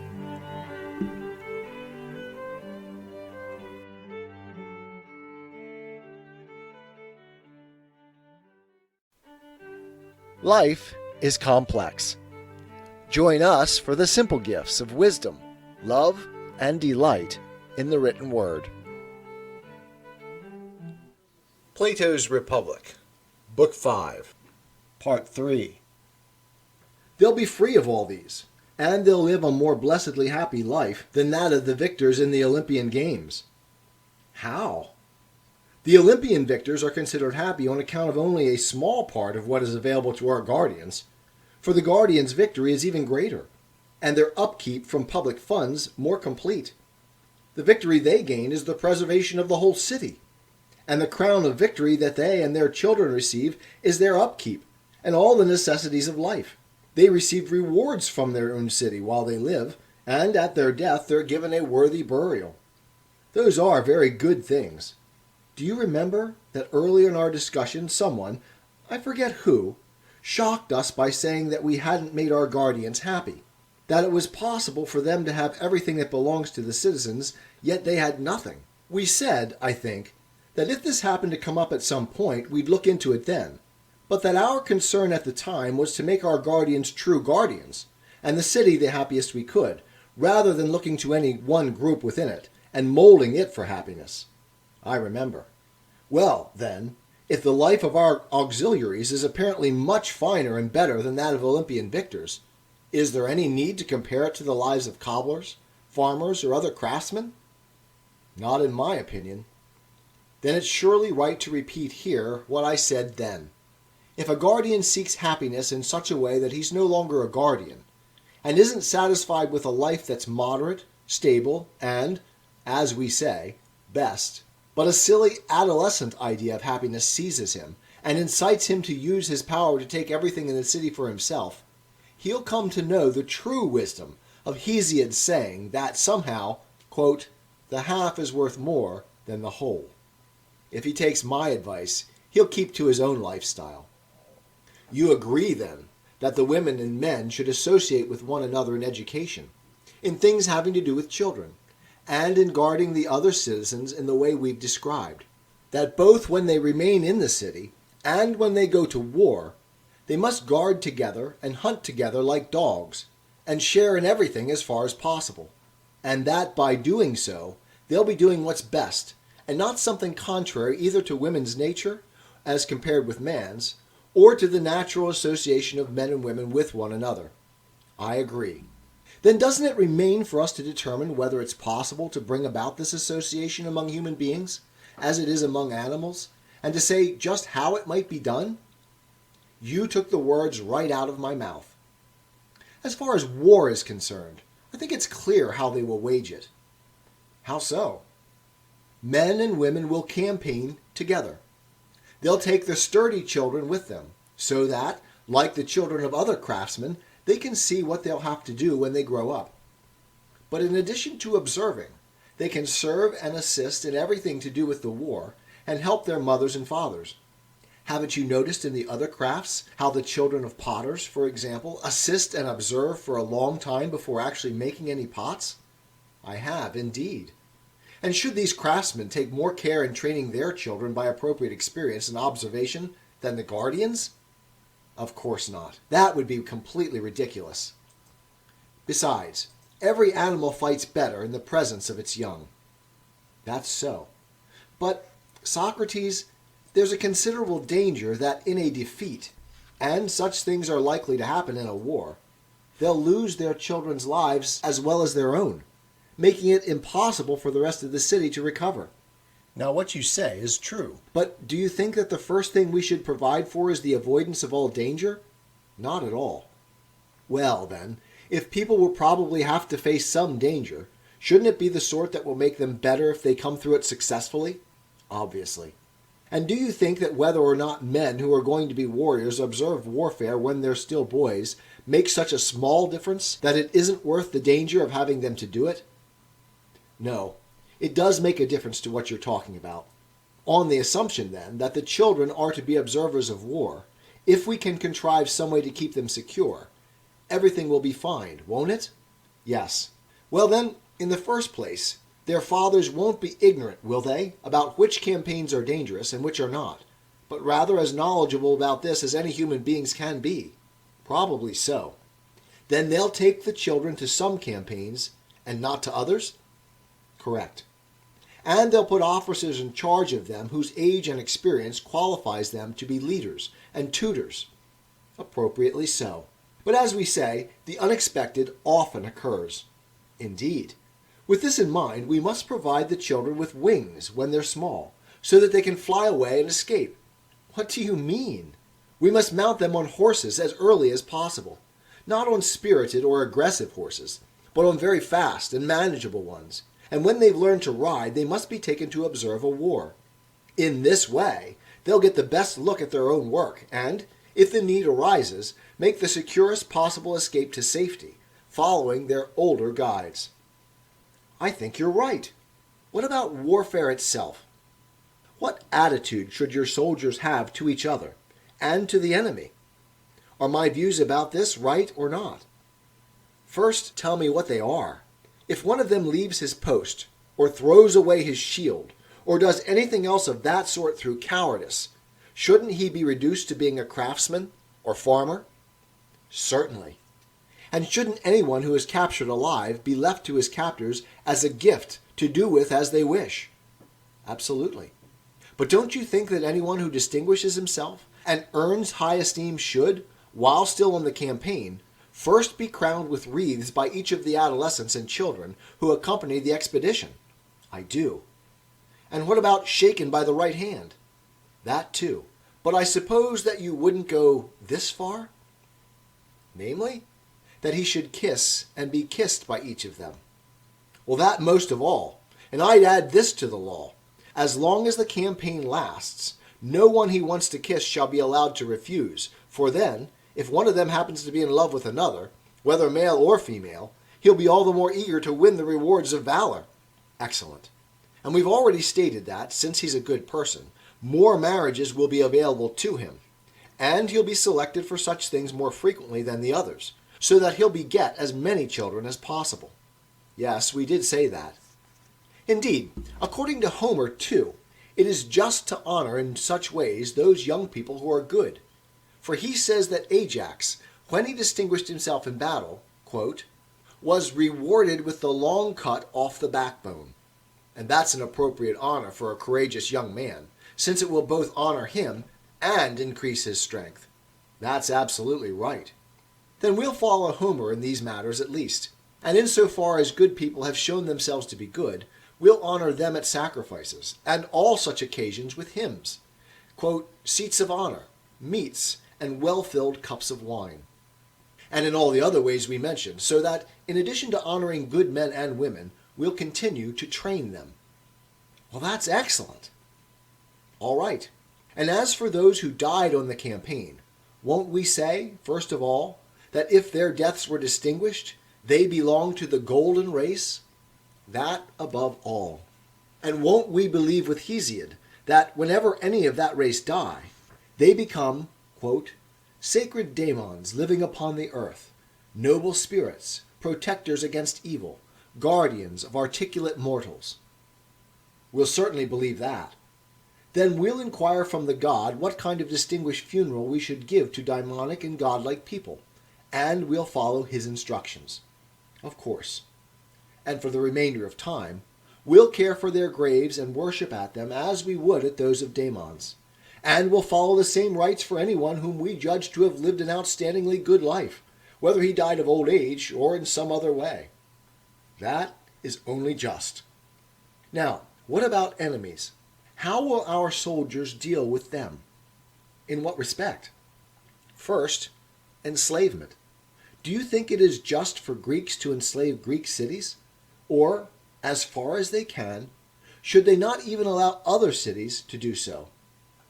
Life is complex. Join us for the simple gifts of wisdom, love, and delight in the written word. Plato's Republic, Book 5, Part 3. They'll be free of all these, and they'll live a more blessedly happy life than that of the victors in the Olympian Games. How? The Olympian victors are considered happy on account of only a small part of what is available to our guardians, for the guardians' victory is even greater, and their upkeep from public funds more complete. The victory they gain is the preservation of the whole city, and the crown of victory that they and their children receive is their upkeep and all the necessities of life. They receive rewards from their own city while they live, and at their death they're given a worthy burial. Those are very good things. Do you remember that earlier in our discussion someone, I forget who, shocked us by saying that we hadn't made our guardians happy, that it was possible for them to have everything that belongs to the citizens, yet they had nothing? We said, I think, that if this happened to come up at some point, we'd look into it then, but that our concern at the time was to make our guardians true guardians, and the city the happiest we could, rather than looking to any one group within it, and molding it for happiness. I remember. Well, then, if the life of our auxiliaries is apparently much finer and better than that of Olympian victors, is there any need to compare it to the lives of cobblers, farmers, or other craftsmen? Not in my opinion. Then it's surely right to repeat here what I said then. If a guardian seeks happiness in such a way that he's no longer a guardian, and isn't satisfied with a life that's moderate, stable, and, as we say, best, but a silly adolescent idea of happiness seizes him and incites him to use his power to take everything in the city for himself, he'll come to know the true wisdom of Hesiod's saying that somehow, quote, the half is worth more than the whole. If he takes my advice, he'll keep to his own lifestyle. You agree, then, that the women and men should associate with one another in education, in things having to do with children, and in guarding the other citizens in the way we've described, that both when they remain in the city and when they go to war, They must guard together and hunt together like dogs, and share in everything as far as possible. And that by doing so, they'll be doing what's best, and not something contrary either to women's nature, as compared with man's, or to the natural association of men and women with one another. I agree. Then doesn't it remain for us to determine whether it's possible to bring about this association among human beings, as it is among animals, and to say just how it might be done? You took the words right out of my mouth. As far as war is concerned, I think it's clear how they will wage it. How so? Men and women will campaign together. They'll take the sturdy children with them, so that, like the children of other craftsmen, they can see what they'll have to do when they grow up. But in addition to observing, they can serve and assist in everything to do with the war and help their mothers and fathers. Haven't you noticed in the other crafts how the children of potters, for example, assist and observe for a long time before actually making any pots? I have, indeed. And should these craftsmen take more care in training their children by appropriate experience and observation than the guardians? Of course not. That would be completely ridiculous. Besides, every animal fights better in the presence of its young. That's so. But, Socrates, there's a considerable danger that in a defeat, and such things are likely to happen in a war, they'll lose their children's lives as well as their own, making it impossible for the rest of the city to recover. Now, what you say is true. But do you think that the first thing we should provide for is the avoidance of all danger? Not at all. Well, then, if people will probably have to face some danger, shouldn't it be the sort that will make them better if they come through it successfully? Obviously. And do you think that whether or not men who are going to be warriors observe warfare when they're still boys makes such a small difference that it isn't worth the danger of having them to do it? No. It does make a difference to what you're talking about. On the assumption, then, that the children are to be observers of war, if we can contrive some way to keep them secure, everything will be fine, won't it? Yes. Well then, in the first place, their fathers won't be ignorant, will they, about which campaigns are dangerous and which are not, but rather as knowledgeable about this as any human beings can be? Probably so. Then they'll take the children to some campaigns and not to others? Correct. And they'll put officers in charge of them whose age and experience qualifies them to be leaders and tutors. Appropriately so. But as we say, the unexpected often occurs. Indeed. With this in mind, we must provide the children with wings when they're small, so that they can fly away and escape. What do you mean? We must mount them on horses as early as possible. Not on spirited or aggressive horses, but on very fast and manageable ones. And when they've learned to ride, they must be taken to observe a war. In this way, they'll get the best look at their own work and, if the need arises, make the securest possible escape to safety, following their older guides. I think you're right. What about warfare itself? What attitude should your soldiers have to each other and to the enemy? Are my views about this right or not? First, tell me what they are. If one of them leaves his post, or throws away his shield, or does anything else of that sort through cowardice, shouldn't he be reduced to being a craftsman or farmer? Certainly. And shouldn't anyone who is captured alive be left to his captors as a gift to do with as they wish? Absolutely. But don't you think that anyone who distinguishes himself and earns high esteem should, while still on the campaign, first be crowned with wreaths by each of the adolescents and children who accompany the expedition? I do. And what about shaken by the right hand? That too. But I suppose that you wouldn't go this far? Namely, that he should kiss and be kissed by each of them. Well, that most of all. And I'd add this to the law. As long as the campaign lasts, no one he wants to kiss shall be allowed to refuse, for then, if one of them happens to be in love with another, whether male or female, he'll be all the more eager to win the rewards of valor. Excellent. And we've already stated that, since he's a good person, more marriages will be available to him, and he'll be selected for such things more frequently than the others, so that he'll beget as many children as possible. Yes, we did say that. Indeed, according to Homer, too, it is just to honor in such ways those young people who are good. For he says that Ajax, when he distinguished himself in battle, quote, was rewarded with the long cut off the backbone. And that's an appropriate honor for a courageous young man, since it will both honor him and increase his strength. That's absolutely right. Then we'll follow Homer in these matters at least, and insofar as good people have shown themselves to be good, we'll honor them at sacrifices, and all such occasions with hymns, quote, seats of honor, meats, and well-filled cups of wine. And in all the other ways we mentioned, so that, in addition to honoring good men and women, we'll continue to train them. Well, that's excellent. All right. And as for those who died on the campaign, won't we say, first of all, that if their deaths were distinguished, they belong to the golden race? That above all. And won't we believe with Hesiod that whenever any of that race die, they become, quote, sacred daemons living upon the earth, noble spirits, protectors against evil, guardians of articulate mortals? We'll certainly believe that. Then we'll inquire from the god what kind of distinguished funeral we should give to daimonic and godlike people, and we'll follow his instructions. Of course. And for the remainder of time, we'll care for their graves and worship at them as we would at those of daemons, and we'll follow the same rites for anyone whom we judge to have lived an outstandingly good life, whether he died of old age or in some other way. That is only just. Now, what about enemies? How will our soldiers deal with them? In what respect? First, enslavement. Do you think it is just for Greeks to enslave Greek cities? Or, as far as they can, should they not even allow other cities to do so,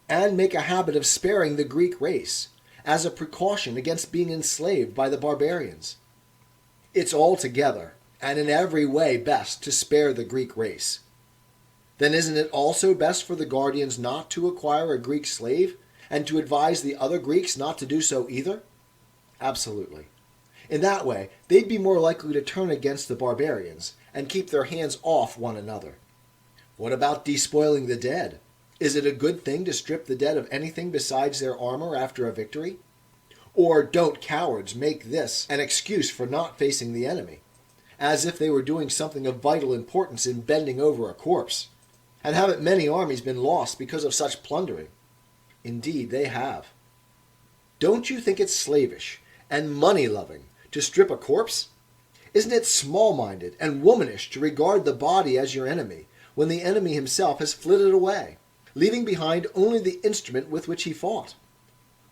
and make a habit of sparing the Greek race, as a precaution against being enslaved by the barbarians? It's altogether, and in every way best to spare the Greek race. Then isn't it also best for the guardians not to acquire a Greek slave, and to advise the other Greeks not to do so either? Absolutely. In that way, they'd be more likely to turn against the barbarians, and keep their hands off one another. What about despoiling the dead? Is it a good thing to strip the dead of anything besides their armor after a victory? Or don't cowards make this an excuse for not facing the enemy, as if they were doing something of vital importance in bending over a corpse? And haven't many armies been lost because of such plundering? Indeed, they have. Don't you think it's slavish and money-loving to strip a corpse? Isn't it small-minded and womanish to regard the body as your enemy when the enemy himself has flitted away, leaving behind only the instrument with which he fought?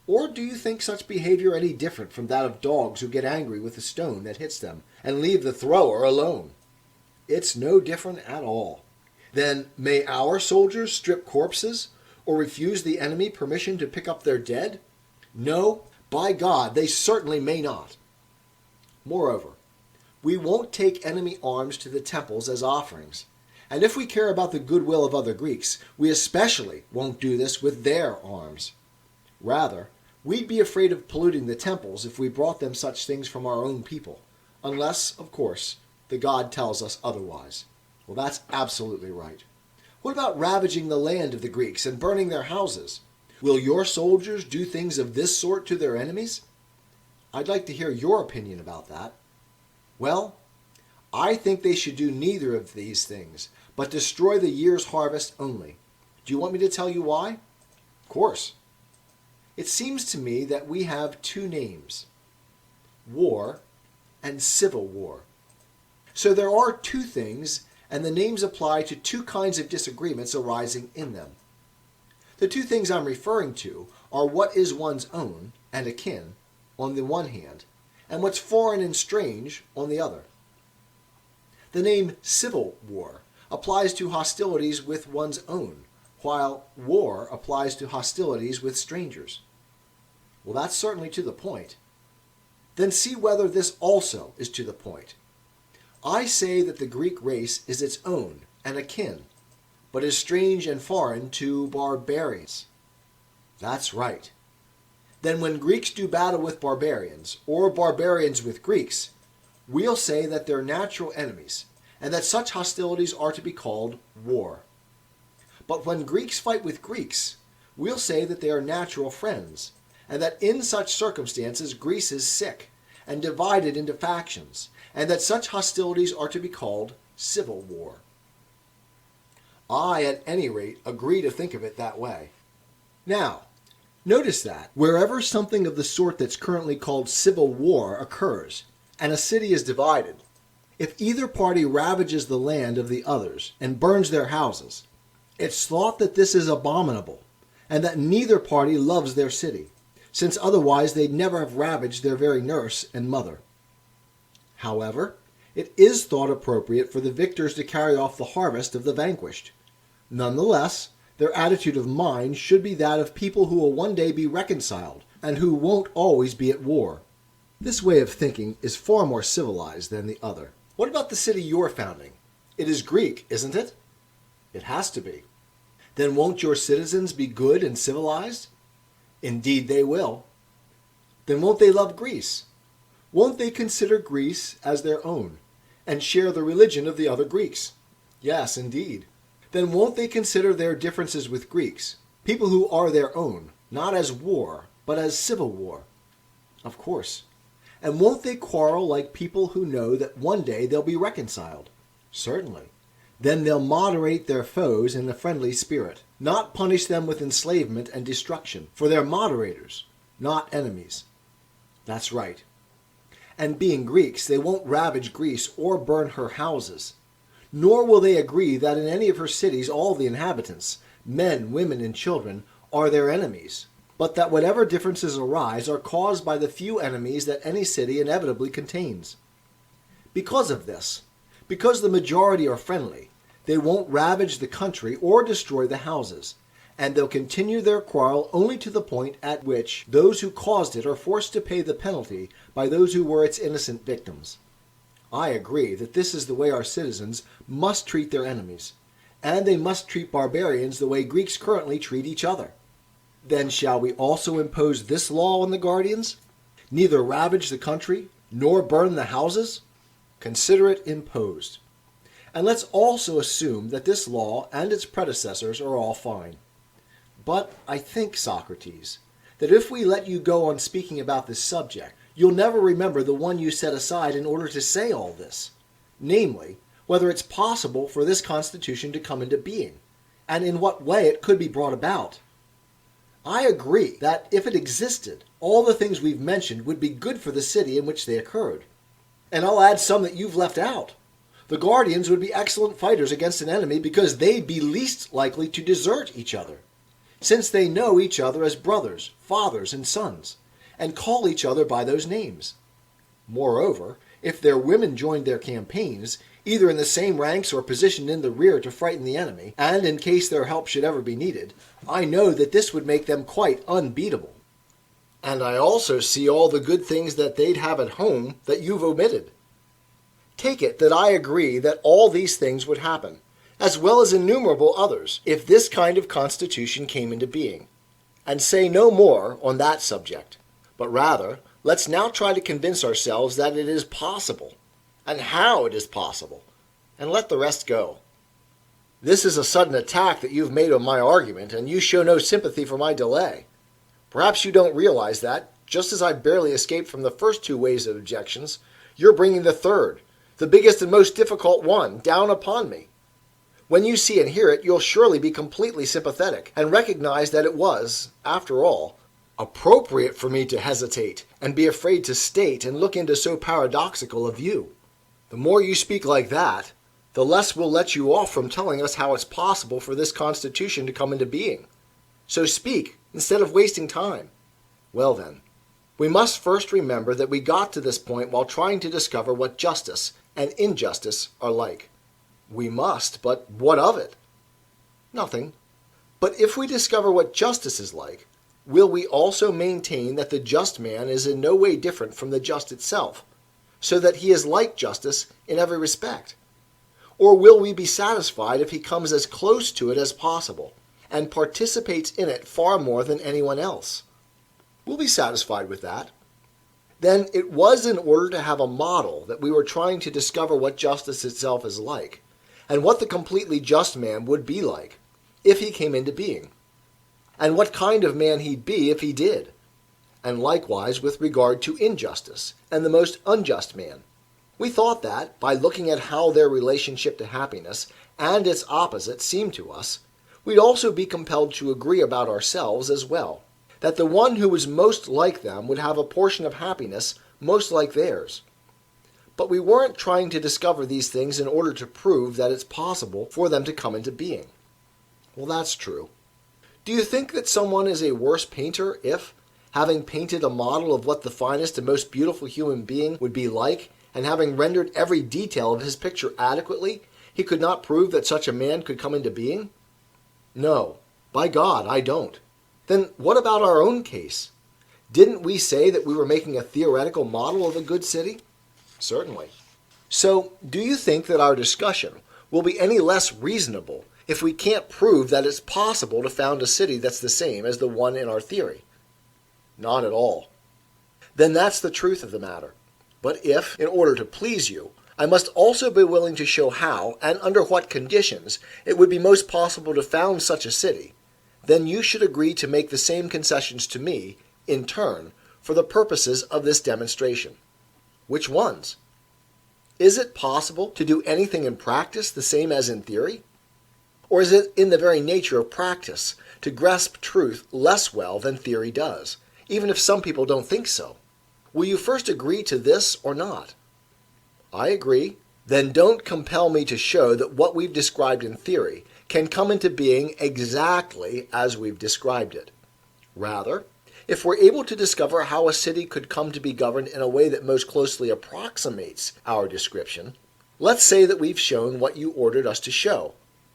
Or do you think such behavior any different from that of dogs who get angry with a stone that hits them and leave the thrower alone? It's no different at all. Then may our soldiers strip corpses or refuse the enemy permission to pick up their dead? No, by God, they certainly may not. Moreover, we won't take enemy arms to the temples as offerings, and if we care about the goodwill of other Greeks, we especially won't do this with their arms. Rather, we'd be afraid of polluting the temples if we brought them such things from our own people, unless, of course, the god tells us otherwise. Well, that's absolutely right. What about ravaging the land of the Greeks and burning their houses? Will your soldiers do things of this sort to their enemies? I'd like to hear your opinion about that. Well, I think they should do neither of these things, but destroy the year's harvest only. Do you want me to tell you why? Of course. It seems to me that we have two names, war and civil war. So there are two things, and the names apply to two kinds of disagreements arising in them. The two things I'm referring to are what is one's own and akin on the one hand, and what's foreign and strange on the other. The name civil war applies to hostilities with one's own, while war applies to hostilities with strangers. Well, that's certainly to the point. Then see whether this also is to the point. I say that the Greek race is its own and akin, but is strange and foreign to barbarians. That's right. Then when Greeks do battle with barbarians, or barbarians with Greeks, we'll say that they're natural enemies, and that such hostilities are to be called war. But when Greeks fight with Greeks, we'll say that they are natural friends, and that in such circumstances Greece is sick and divided into factions, and that such hostilities are to be called civil war. I, at any rate, agree to think of it that way. Now, notice that wherever something of the sort that's currently called civil war occurs, and a city is divided, if either party ravages the land of the others and burns their houses, it's thought that this is abominable, and that neither party loves their city, since otherwise they'd never have ravaged their very nurse and mother. However, it is thought appropriate for the victors to carry off the harvest of the vanquished. Nonetheless, their attitude of mind should be that of people who will one day be reconciled, and who won't always be at war. This way of thinking is far more civilized than the other. What about the city you're founding? It is Greek, isn't it? It has to be. Then won't your citizens be good and civilized? Indeed they will. Then won't they love Greece? Won't they consider Greece as their own, and share the religion of the other Greeks? Yes, indeed. Then won't they consider their differences with Greeks, people who are their own, not as war, but as civil war? Of course. And won't they quarrel like people who know that one day they'll be reconciled? Certainly. Then they'll moderate their foes in a friendly spirit, not punish them with enslavement and destruction, for they're moderators, not enemies. That's right. And being Greeks, they won't ravage Greece or burn her houses. Nor will they agree that in any of her cities all the inhabitants, men, women, and children, are their enemies, but that whatever differences arise are caused by the few enemies that any city inevitably contains. Because of this, because the majority are friendly, they won't ravage the country or destroy the houses, and they'll continue their quarrel only to the point at which those who caused it are forced to pay the penalty by those who were its innocent victims. I agree that this is the way our citizens must treat their enemies, and they must treat barbarians the way Greeks currently treat each other. Then shall we also impose this law on the guardians? Neither ravage the country, nor burn the houses? Consider it imposed. And let's also assume that this law and its predecessors are all fine. But I think, Socrates, that if we let you go on speaking about this subject, you'll never remember the one you set aside in order to say all this, namely, whether it's possible for this constitution to come into being, and in what way it could be brought about. I agree that if it existed, all the things we've mentioned would be good for the city in which they occurred. And I'll add some that you've left out. The guardians would be excellent fighters against an enemy because they'd be least likely to desert each other, since they know each other as brothers, fathers, and sons, and call each other by those names. Moreover, if their women joined their campaigns, either in the same ranks or positioned in the rear to frighten the enemy, and in case their help should ever be needed, I know that this would make them quite unbeatable. And I also see all the good things that they'd have at home that you've omitted. Take it that I agree that all these things would happen, as well as innumerable others, if this kind of constitution came into being, and say no more on that subject, but rather let's now try to convince ourselves that it is possible, and how it is possible, and let the rest go. This is a sudden attack that you've made on my argument, and you show no sympathy for my delay. Perhaps you don't realize that, just as I barely escaped from the first two waves of objections, you're bringing the third, the biggest and most difficult one, down upon me. When you see and hear it, you'll surely be completely sympathetic, and recognize that it was, after all, appropriate for me to hesitate, and be afraid to state and look into so paradoxical a view. The more you speak like that, the less we'll let you off from telling us how it's possible for this Constitution to come into being. So speak, instead of wasting time. Well then, we must first remember that we got to this point while trying to discover what justice and injustice are like. We must, but what of it? Nothing. But if we discover what justice is like, will we also maintain that the just man is in no way different from the just itself, so that he is like justice in every respect? Or will we be satisfied if he comes as close to it as possible, and participates in it far more than anyone else? We'll be satisfied with that. Then it was in order to have a model that we were trying to discover what justice itself is like, and what the completely just man would be like, if he came into being, and what kind of man he'd be if he did. and likewise with regard to injustice and the most unjust man. We thought that, by looking at how their relationship to happiness and its opposite seemed to us, we'd also be compelled to agree about ourselves as well, that the one who was most like them would have a portion of happiness most like theirs. But we weren't trying to discover these things in order to prove that it's possible for them to come into being. Well, that's true. Do you think that someone is a worse painter if, having painted a model of what the finest and most beautiful human being would be like, and having rendered every detail of his picture adequately, he could not prove that such a man could come into being? No, by God, I don't. Then what about our own case? Didn't we say that we were making a theoretical model of a good city? Certainly. So, do you think that our discussion will be any less reasonable if we can't prove that it's possible to found a city that's the same as the one in our theory? Not at all. Then that's the truth of the matter. But if, in order to please you, I must also be willing to show how and under what conditions it would be most possible to found such a city, then you should agree to make the same concessions to me, in turn, for the purposes of this demonstration. Which ones? Is it possible to do anything in practice the same as in theory? Or is it in the very nature of practice to grasp truth less well than theory does, even if some people don't think so? Will you first agree to this or not? I agree. Then don't compel me to show that what we've described in theory can come into being exactly as we've described it. Rather, if we're able to discover how a city could come to be governed in a way that most closely approximates our description, let's say that we've shown what you ordered us to show,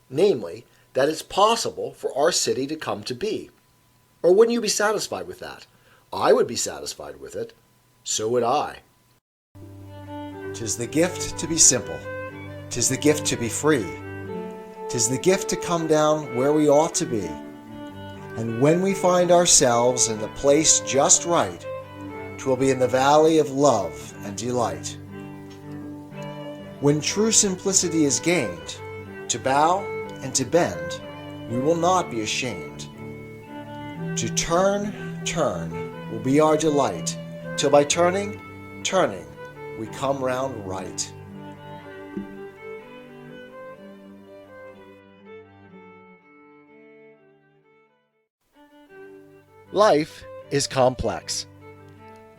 namely, that it's possible for our city to come to be. Or wouldn't you be satisfied with that? I would be satisfied with it. So would I. 'Tis the gift to be simple. 'Tis the gift to be free. 'Tis the gift to come down where we ought to be. And when we find ourselves in the place just right, 'twill be in the valley of love and delight. When true simplicity is gained, to bow and to bend, we will not be ashamed. To turn, turn will be our delight, till by turning, turning, we come round right. Life is complex.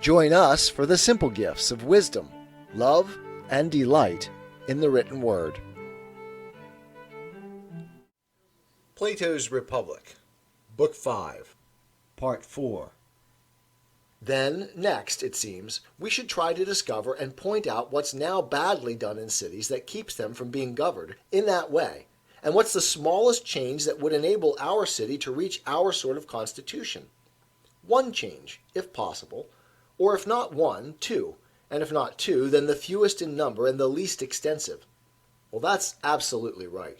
Join us for the simple gifts of wisdom, love, and delight in the written word. Plato's Republic, Book 5, Part 4. Then, next, it seems, we should try to discover and point out what's now badly done in cities that keeps them from being governed in that way, and what's the smallest change that would enable our city to reach our sort of constitution. One change, if possible, or if not one, two, and if not two, then the fewest in number and the least extensive. Well, that's absolutely right.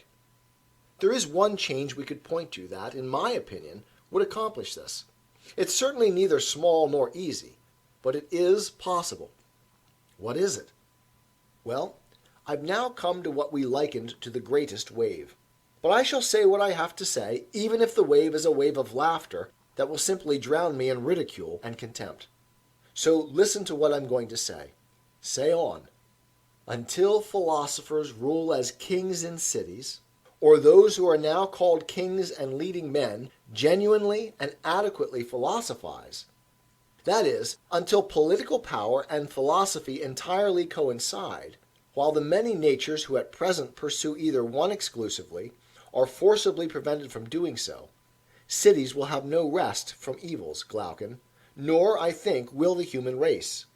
There is one change we could point to that, in my opinion, would accomplish this. It's certainly neither small nor easy, but it is possible. What is it? Well, I've now come to what we likened to the greatest wave. But I shall say what I have to say, even if the wave is a wave of laughter that will simply drown me in ridicule and contempt. So listen to what I'm going to say. Say on. Until philosophers rule as kings in cities, or those who are now called kings and leading men genuinely and adequately philosophize, that is, until political power and philosophy entirely coincide, while the many natures who at present pursue either one exclusively are forcibly prevented from doing so, cities will have no rest from evils, Glaucon, nor, I think, will the human race.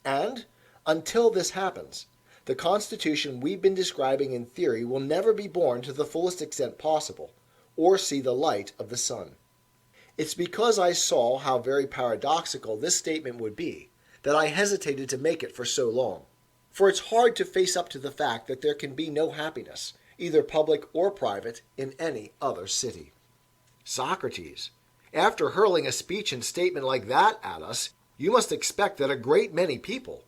And, until this happens, the constitution we've been describing in theory will never be born to the fullest extent possible, or see the light of the sun. It's because I saw how very paradoxical this statement would be that I hesitated to make it for so long. For it's hard to face up to the fact that there can be no happiness, either public or private, in any other city. Socrates, after hurling a speech and statement like that at us, you must expect that a great many people,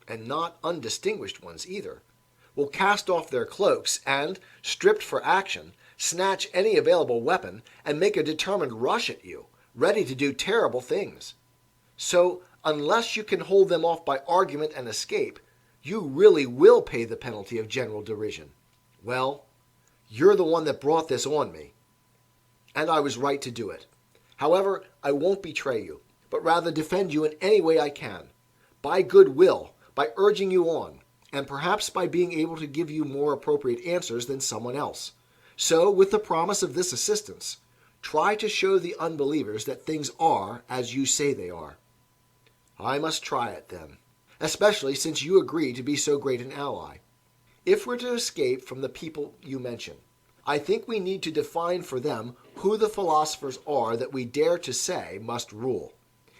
and not undistinguished ones either, will cast off their cloaks and, stripped for action, snatch any available weapon and make a determined rush at you, ready to do terrible things. So, unless you can hold them off by argument and escape, you really will pay the penalty of general derision. Well, you're the one that brought this on me, and I was right to do it. However, I won't betray you, but rather defend you in any way I can, by good will, by urging you on, and perhaps by being able to give you more appropriate answers than someone else. So, with the promise of this assistance, try to show the unbelievers that things are as you say they are. I must try it, then, especially since you agree to be so great an ally. If we're to escape from the people you mention, I think we need to define for them who the philosophers are that we dare to say must rule.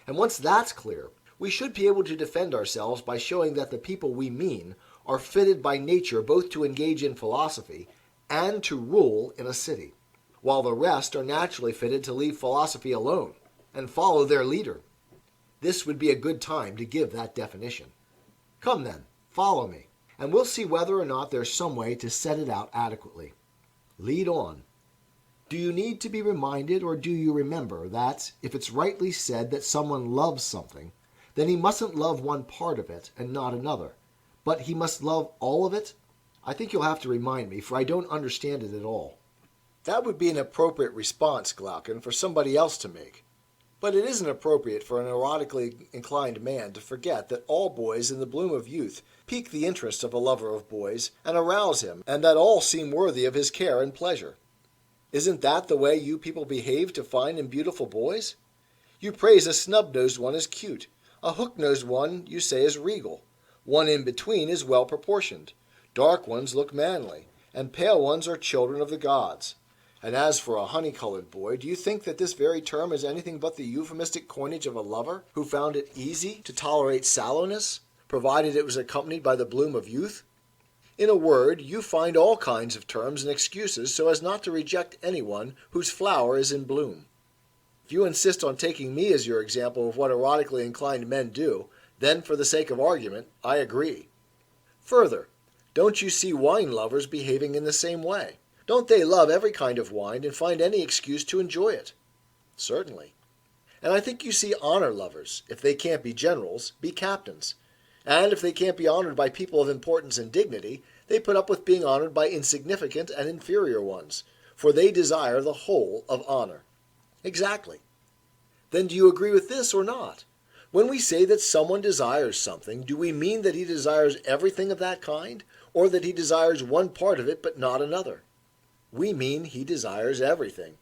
And once that's clear, we should be able to defend ourselves by showing that the people we mean are fitted by nature both to engage in philosophy and to rule in a city, while the rest are naturally fitted to leave philosophy alone and follow their leader. This would be a good time to give that definition. Come then, follow me, and we'll see whether or not there's some way to set it out adequately. Lead on. Do you need to be reminded, or do you remember that, if it's rightly said that someone loves something, then he mustn't love one part of it and not another, but he must love all of it? I think you'll have to remind me, for I don't understand it at all. That would be an appropriate response, Glaucon, for somebody else to make. But it isn't appropriate for an erotically inclined man to forget that all boys in the bloom of youth pique the interest of a lover of boys and arouse him, and that all seem worthy of his care and pleasure. Isn't that the way you people behave to fine and beautiful boys? You praise a snub-nosed one as cute, a hook-nosed one you say is regal, one in between is well-proportioned, dark ones look manly, and pale ones are children of the gods. And as for a honey-colored boy, do you think that this very term is anything but the euphemistic coinage of a lover who found it easy to tolerate sallowness, provided it was accompanied by the bloom of youth? In a word, you find all kinds of terms and excuses so as not to reject anyone whose flower is in bloom. If you insist on taking me as your example of what erotically inclined men do, then, for the sake of argument, I agree. Further, don't you see wine lovers behaving in the same way? Don't they love every kind of wine and find any excuse to enjoy it? Certainly. And I think you see honor lovers, if they can't be generals, be captains. And if they can't be honored by people of importance and dignity, they put up with being honored by insignificant and inferior ones, for they desire the whole of honor. Exactly. Then do you agree with this or not? When we say that someone desires something, do we mean that he desires everything of that kind, or that he desires one part of it but not another? We mean he desires everything.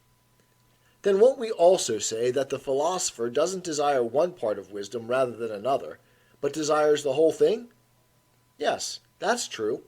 Then won't we also say that the philosopher doesn't desire one part of wisdom rather than another, but desires the whole thing? Yes, that's true.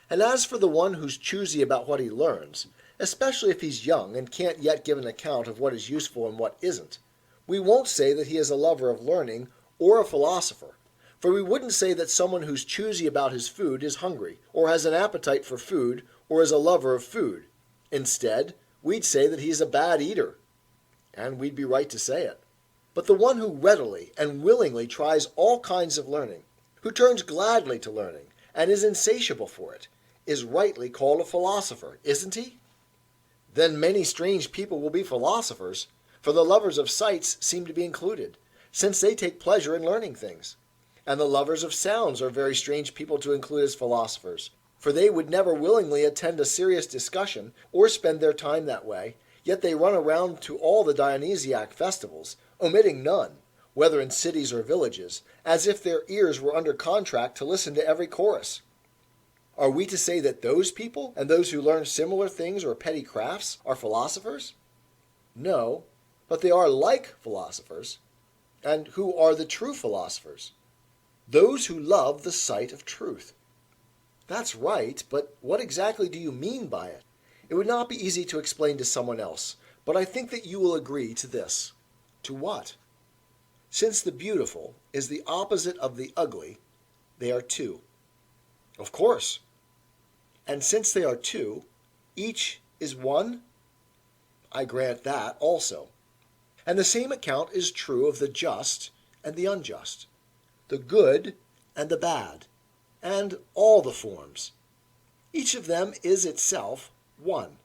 And as for the one who's choosy about what he learns, especially if he's young and can't yet give an account of what is useful and what isn't, we won't say that he is a lover of learning or a philosopher, for we wouldn't say that someone who's choosy about his food is hungry, or has an appetite for food, or is a lover of food. Instead, we'd say that he's a bad eater, and we'd be right to say it. But the one who readily and willingly tries all kinds of learning, who turns gladly to learning, and is insatiable for it, is rightly called a philosopher, isn't he? Then many strange people will be philosophers, for the lovers of sights seem to be included, since they take pleasure in learning things. And the lovers of sounds are very strange people to include as philosophers, for they would never willingly attend a serious discussion or spend their time that way, yet they run around to all the Dionysiac festivals, omitting none, whether in cities or villages, as if their ears were under contract to listen to every chorus. Are we to say that those people, and those who learn similar things or petty crafts, are philosophers? No, but they are like philosophers. And who are the true philosophers? Those who love the sight of truth. That's right, but what exactly do you mean by it? It would not be easy to explain to someone else, but I think that you will agree to this. To what? Since the beautiful is the opposite of the ugly, they are two. Of course. And since they are two, each is one? I grant that also. And the same account is true of the just and the unjust, the good and the bad, and all the forms. Each of them is itself one,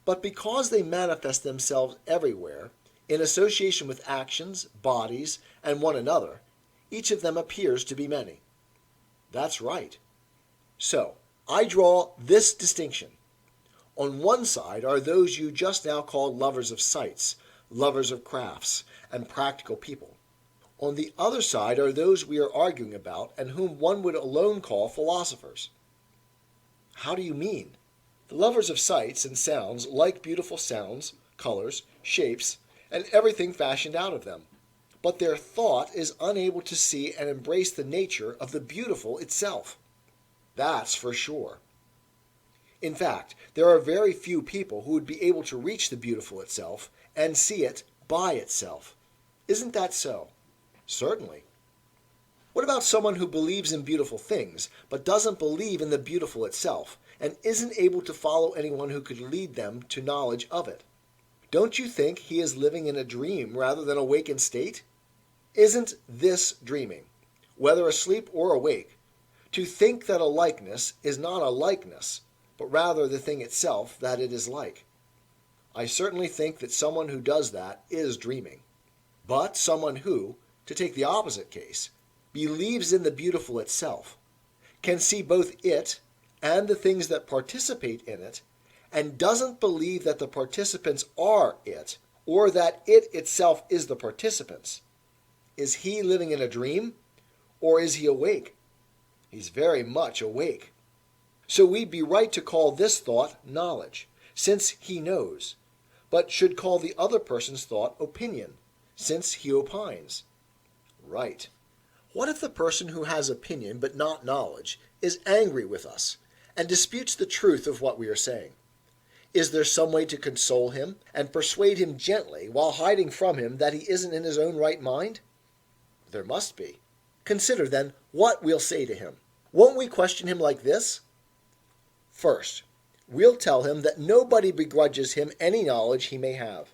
but because they manifest themselves everywhere, In association with actions, bodies, and one another, each of them appears to be many. That's right. So, I draw this distinction. On one side are those you just now called lovers of sights, lovers of crafts, and practical people. On the other side are those we are arguing about and whom one would alone call philosophers. How do you mean? The lovers of sights and sounds like beautiful sounds, colors, shapes, and everything fashioned out of them. But their thought is unable to see and embrace the nature of the beautiful itself. That's for sure. In fact, there are very few people who would be able to reach the beautiful itself and see it by itself. Isn't that so? Certainly. What about someone who believes in beautiful things, but doesn't believe in the beautiful itself, and isn't able to follow anyone who could lead them to knowledge of it? Don't you think he is living in a dream rather than a wakened state? Isn't this dreaming, whether asleep or awake, to think that a likeness is not a likeness, but rather the thing itself that it is like? I certainly think that someone who does that is dreaming. But someone who, to take the opposite case, believes in the beautiful itself, can see both it and the things that participate in it, and doesn't believe that the participants are it, or that it itself is the participants. Is he living in a dream, or is he awake? He's very much awake. So we'd be right to call this thought knowledge, since he knows, but should call the other person's thought opinion, since he opines. Right. What if the person who has opinion but not knowledge is angry with us and disputes the truth of what we are saying? Is there some way to console him and persuade him gently while hiding from him that he isn't in his own right mind? There must be. Consider, then, what we'll say to him. Won't we question him like this? First, we'll tell him that nobody begrudges him any knowledge he may have,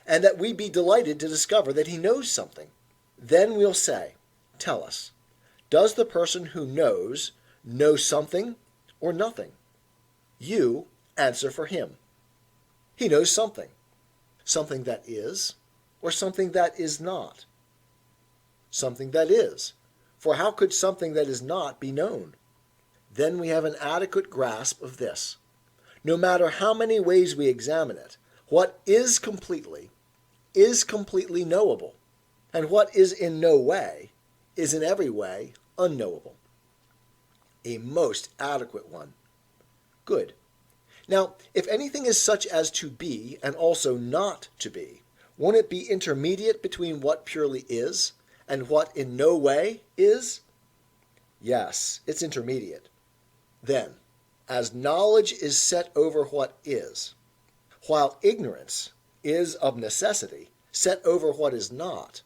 and that we'd be delighted to discover that he knows something. Then we'll say, tell us, does the person who knows know something or nothing? You answer for him. He knows something. Something that is, or something that is not? Something that is, for how could something that is not be known? Then we have an adequate grasp of this. No matter how many ways we examine it, what is completely knowable, and what is in no way is in every way unknowable. A most adequate one. Good. Now, if anything is such as to be and also not to be, won't it be intermediate between what purely is and what in no way is? Yes, it's intermediate. Then, as knowledge is set over what is, while ignorance is of necessity set over what is not,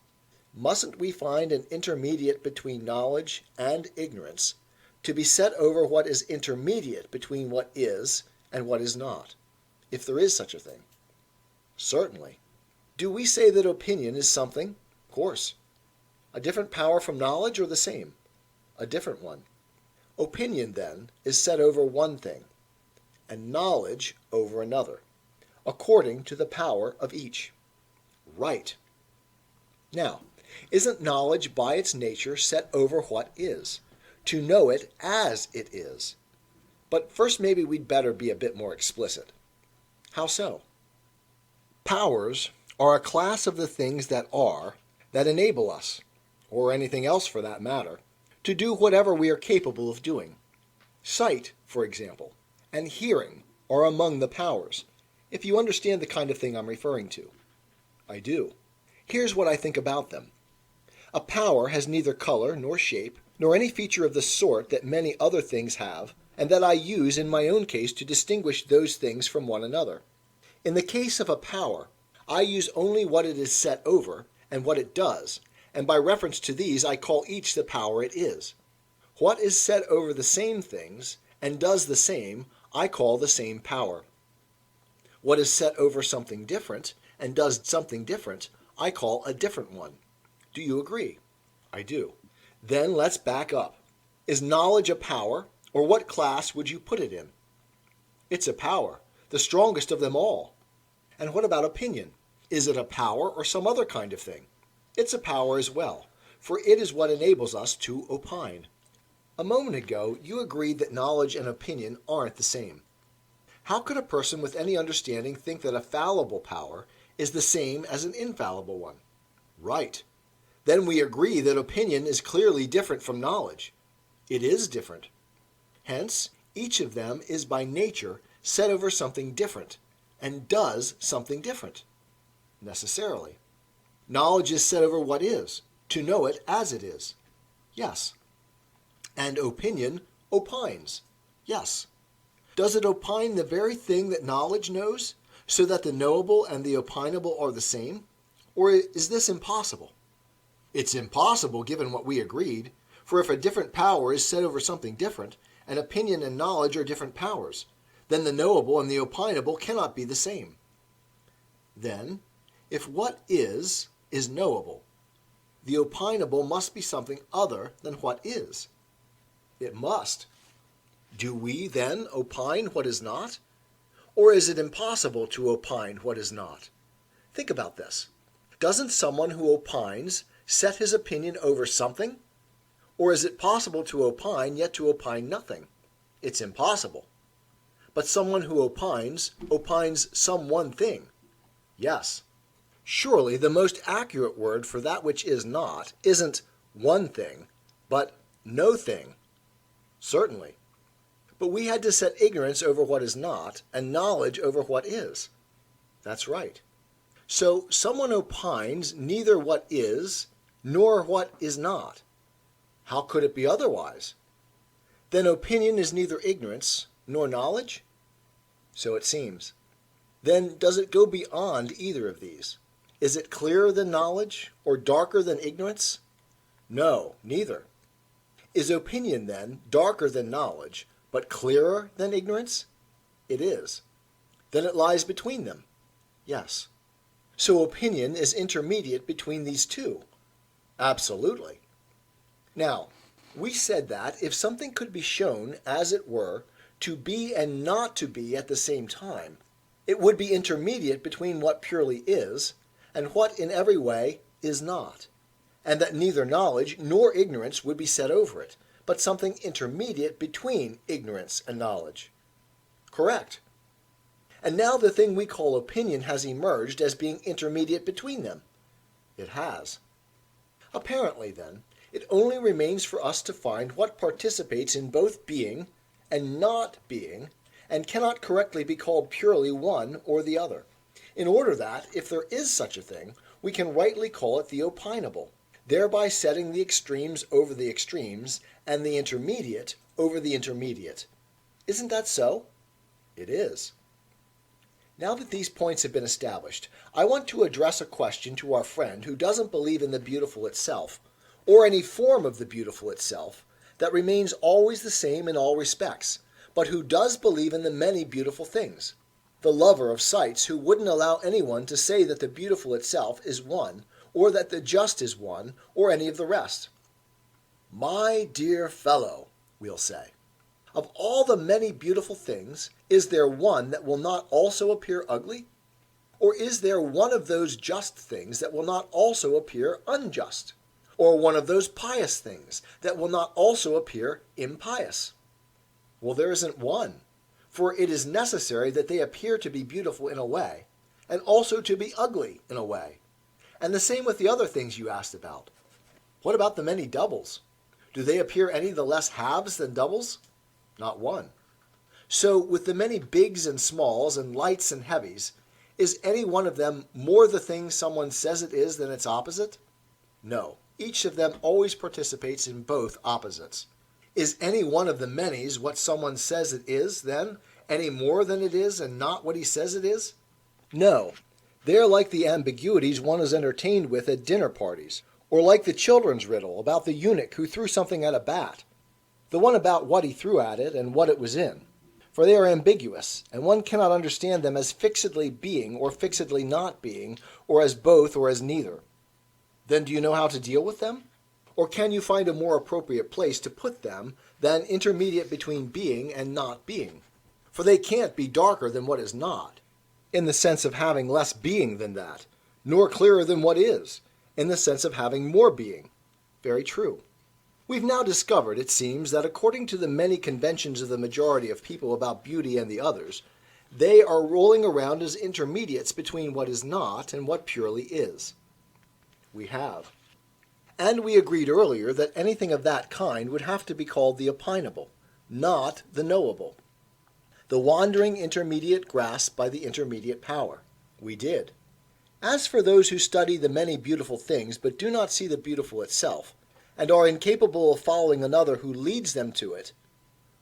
mustn't we find an intermediate between knowledge and ignorance to be set over what is intermediate between what is and what is not, if there is such a thing? Certainly. Do we say that opinion is something? Of course. A different power from knowledge, or the same? A different one. Opinion, then, is set over one thing, and knowledge over another, according to the power of each. Right. Now, isn't knowledge by its nature set over what is, to know it as it is? But first maybe we'd better be a bit more explicit. How so? Powers are a class of the things that are, that enable us, or anything else for that matter, to do whatever we are capable of doing. Sight, for example, and hearing are among the powers, if you understand the kind of thing I'm referring to. I do. Here's what I think about them. A power has neither color nor shape, nor any feature of the sort that many other things have, and that I use in my own case to distinguish those things from one another. In the case of a power, I use only what it is set over and what it does, and by reference to these I call each the power it is. What is set over the same things and does the same I call the same power. What is set over something different and does something different I call a different one. Do you agree? I do. Then let's back up. Is knowledge a power, or what class would you put it in? It's a power, the strongest of them all. And what about opinion? Is it a power or some other kind of thing? It's a power as well, for it is what enables us to opine. A moment ago, you agreed that knowledge and opinion aren't the same. How could a person with any understanding think that a fallible power is the same as an infallible one? Right. Then we agree that opinion is clearly different from knowledge. It is different. Hence, each of them is by nature set over something different, and does something different, necessarily. Knowledge is set over what is, to know it as it is. Yes. And opinion opines. Yes. Does it opine the very thing that knowledge knows, so that the knowable and the opinable are the same? Or is this impossible? It's impossible given what we agreed, for if a different power is set over something different, and opinion and knowledge are different powers, then the knowable and the opinable cannot be the same. Then, if what is knowable, the opinable must be something other than what is. It must. Do we, then, opine what is not? Or is it impossible to opine what is not? Think about this. Doesn't someone who opines set his opinion over something? Or is it possible to opine yet to opine nothing? It's impossible. But someone who opines some one thing. Yes. Surely the most accurate word for that which is not isn't one thing, but no thing. Certainly. But we had to set ignorance over what is not, and knowledge over what is. That's right. So someone opines neither what is, nor what is not. How could it be otherwise? Then opinion is neither ignorance, nor knowledge? So it seems. Then does it go beyond either of these? Is it clearer than knowledge, or darker than ignorance? No, neither. Is opinion, then, darker than knowledge, but clearer than ignorance? It is. Then it lies between them? Yes. So opinion is intermediate between these two? Absolutely. Now, we said that if something could be shown, as it were, to be and not to be at the same time, it would be intermediate between what purely is, and what in every way is not, and that neither knowledge nor ignorance would be set over it, but something intermediate between ignorance and knowledge. Correct. And now the thing we call opinion has emerged as being intermediate between them. It has. Apparently, then, it only remains for us to find what participates in both being and not being, and cannot correctly be called purely one or the other, in order that, if there is such a thing, we can rightly call it the opinable, thereby setting the extremes over the extremes, and the intermediate over the intermediate. Isn't that so? It is. Now that these points have been established, I want to address a question to our friend who doesn't believe in the beautiful itself, or any form of the beautiful itself, that remains always the same in all respects, but who does believe in the many beautiful things. The lover of sights who wouldn't allow anyone to say that the beautiful itself is one, or that the just is one, or any of the rest. My dear fellow, we'll say, of all the many beautiful things, is there one that will not also appear ugly? Or is there one of those just things that will not also appear unjust? Or one of those pious things that will not also appear impious? Well, there isn't one, for it is necessary that they appear to be beautiful in a way, and also to be ugly in a way. And the same with the other things you asked about. What about the many doubles? Do they appear any the less halves than doubles? Not one. So with the many bigs and smalls and lights and heavies, is any one of them more the thing someone says it is than its opposite? No. Each of them always participates in both opposites. Is any one of the manys what someone says it is, then, any more than it is and not what he says it is? No. They are like the ambiguities one is entertained with at dinner parties, or like the children's riddle about the eunuch who threw something at a bat. The one about what he threw at it and what it was in. For they are ambiguous, and one cannot understand them as fixedly being or fixedly not being, or as both or as neither. Then do you know how to deal with them? Or can you find a more appropriate place to put them than intermediate between being and not being? For they can't be darker than what is not, in the sense of having less being than that, nor clearer than what is, in the sense of having more being. Very true. We've now discovered, it seems, that according to the many conventions of the majority of people about beauty and the others, they are rolling around as intermediates between what is not and what purely is. We have. And we agreed earlier that anything of that kind would have to be called the opinable, not the knowable. The wandering intermediate grasped by the intermediate power. We did. As for those who study the many beautiful things but do not see the beautiful itself, and are incapable of following another who leads them to it,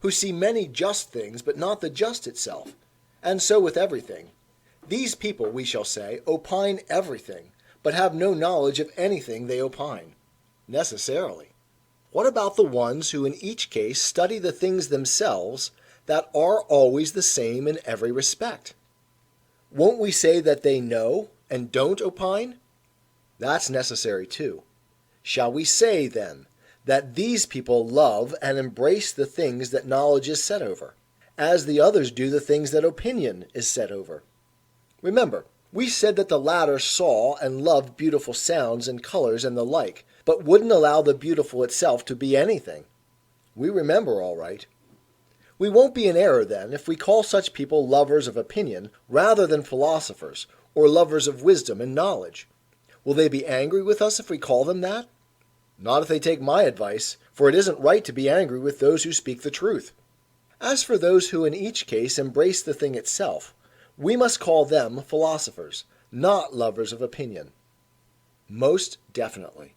who see many just things but not the just itself, and so with everything, these people, we shall say, opine everything, but have no knowledge of anything they opine, necessarily. What about the ones who in each case study the things themselves that are always the same in every respect? Won't we say that they know and don't opine? That's necessary too. Shall we say, then, that these people love and embrace the things that knowledge is set over, as the others do the things that opinion is set over? Remember, we said that the latter saw and loved beautiful sounds and colors and the like, but wouldn't allow the beautiful itself to be anything. We remember all right. We won't be in error, then, if we call such people lovers of opinion rather than philosophers, or lovers of wisdom and knowledge. Will they be angry with us if we call them that? Not if they take my advice, for it isn't right to be angry with those who speak the truth. As for those who in each case embrace the thing itself, we must call them philosophers, not lovers of opinion. Most definitely.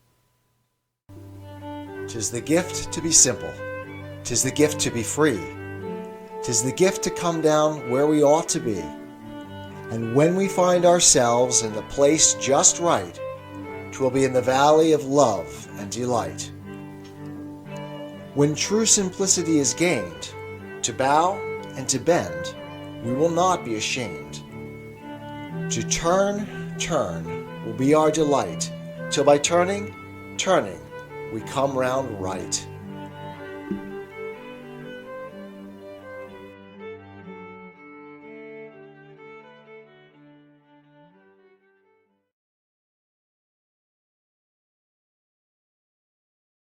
'Tis the gift to be simple. 'Tis the gift to be free. 'Tis the gift to come down where we ought to be. And when we find ourselves in the place just right, 'twill be in the valley of love and delight. When true simplicity is gained, to bow and to bend, we will not be ashamed. To turn will be our delight, till by turning, we come round right.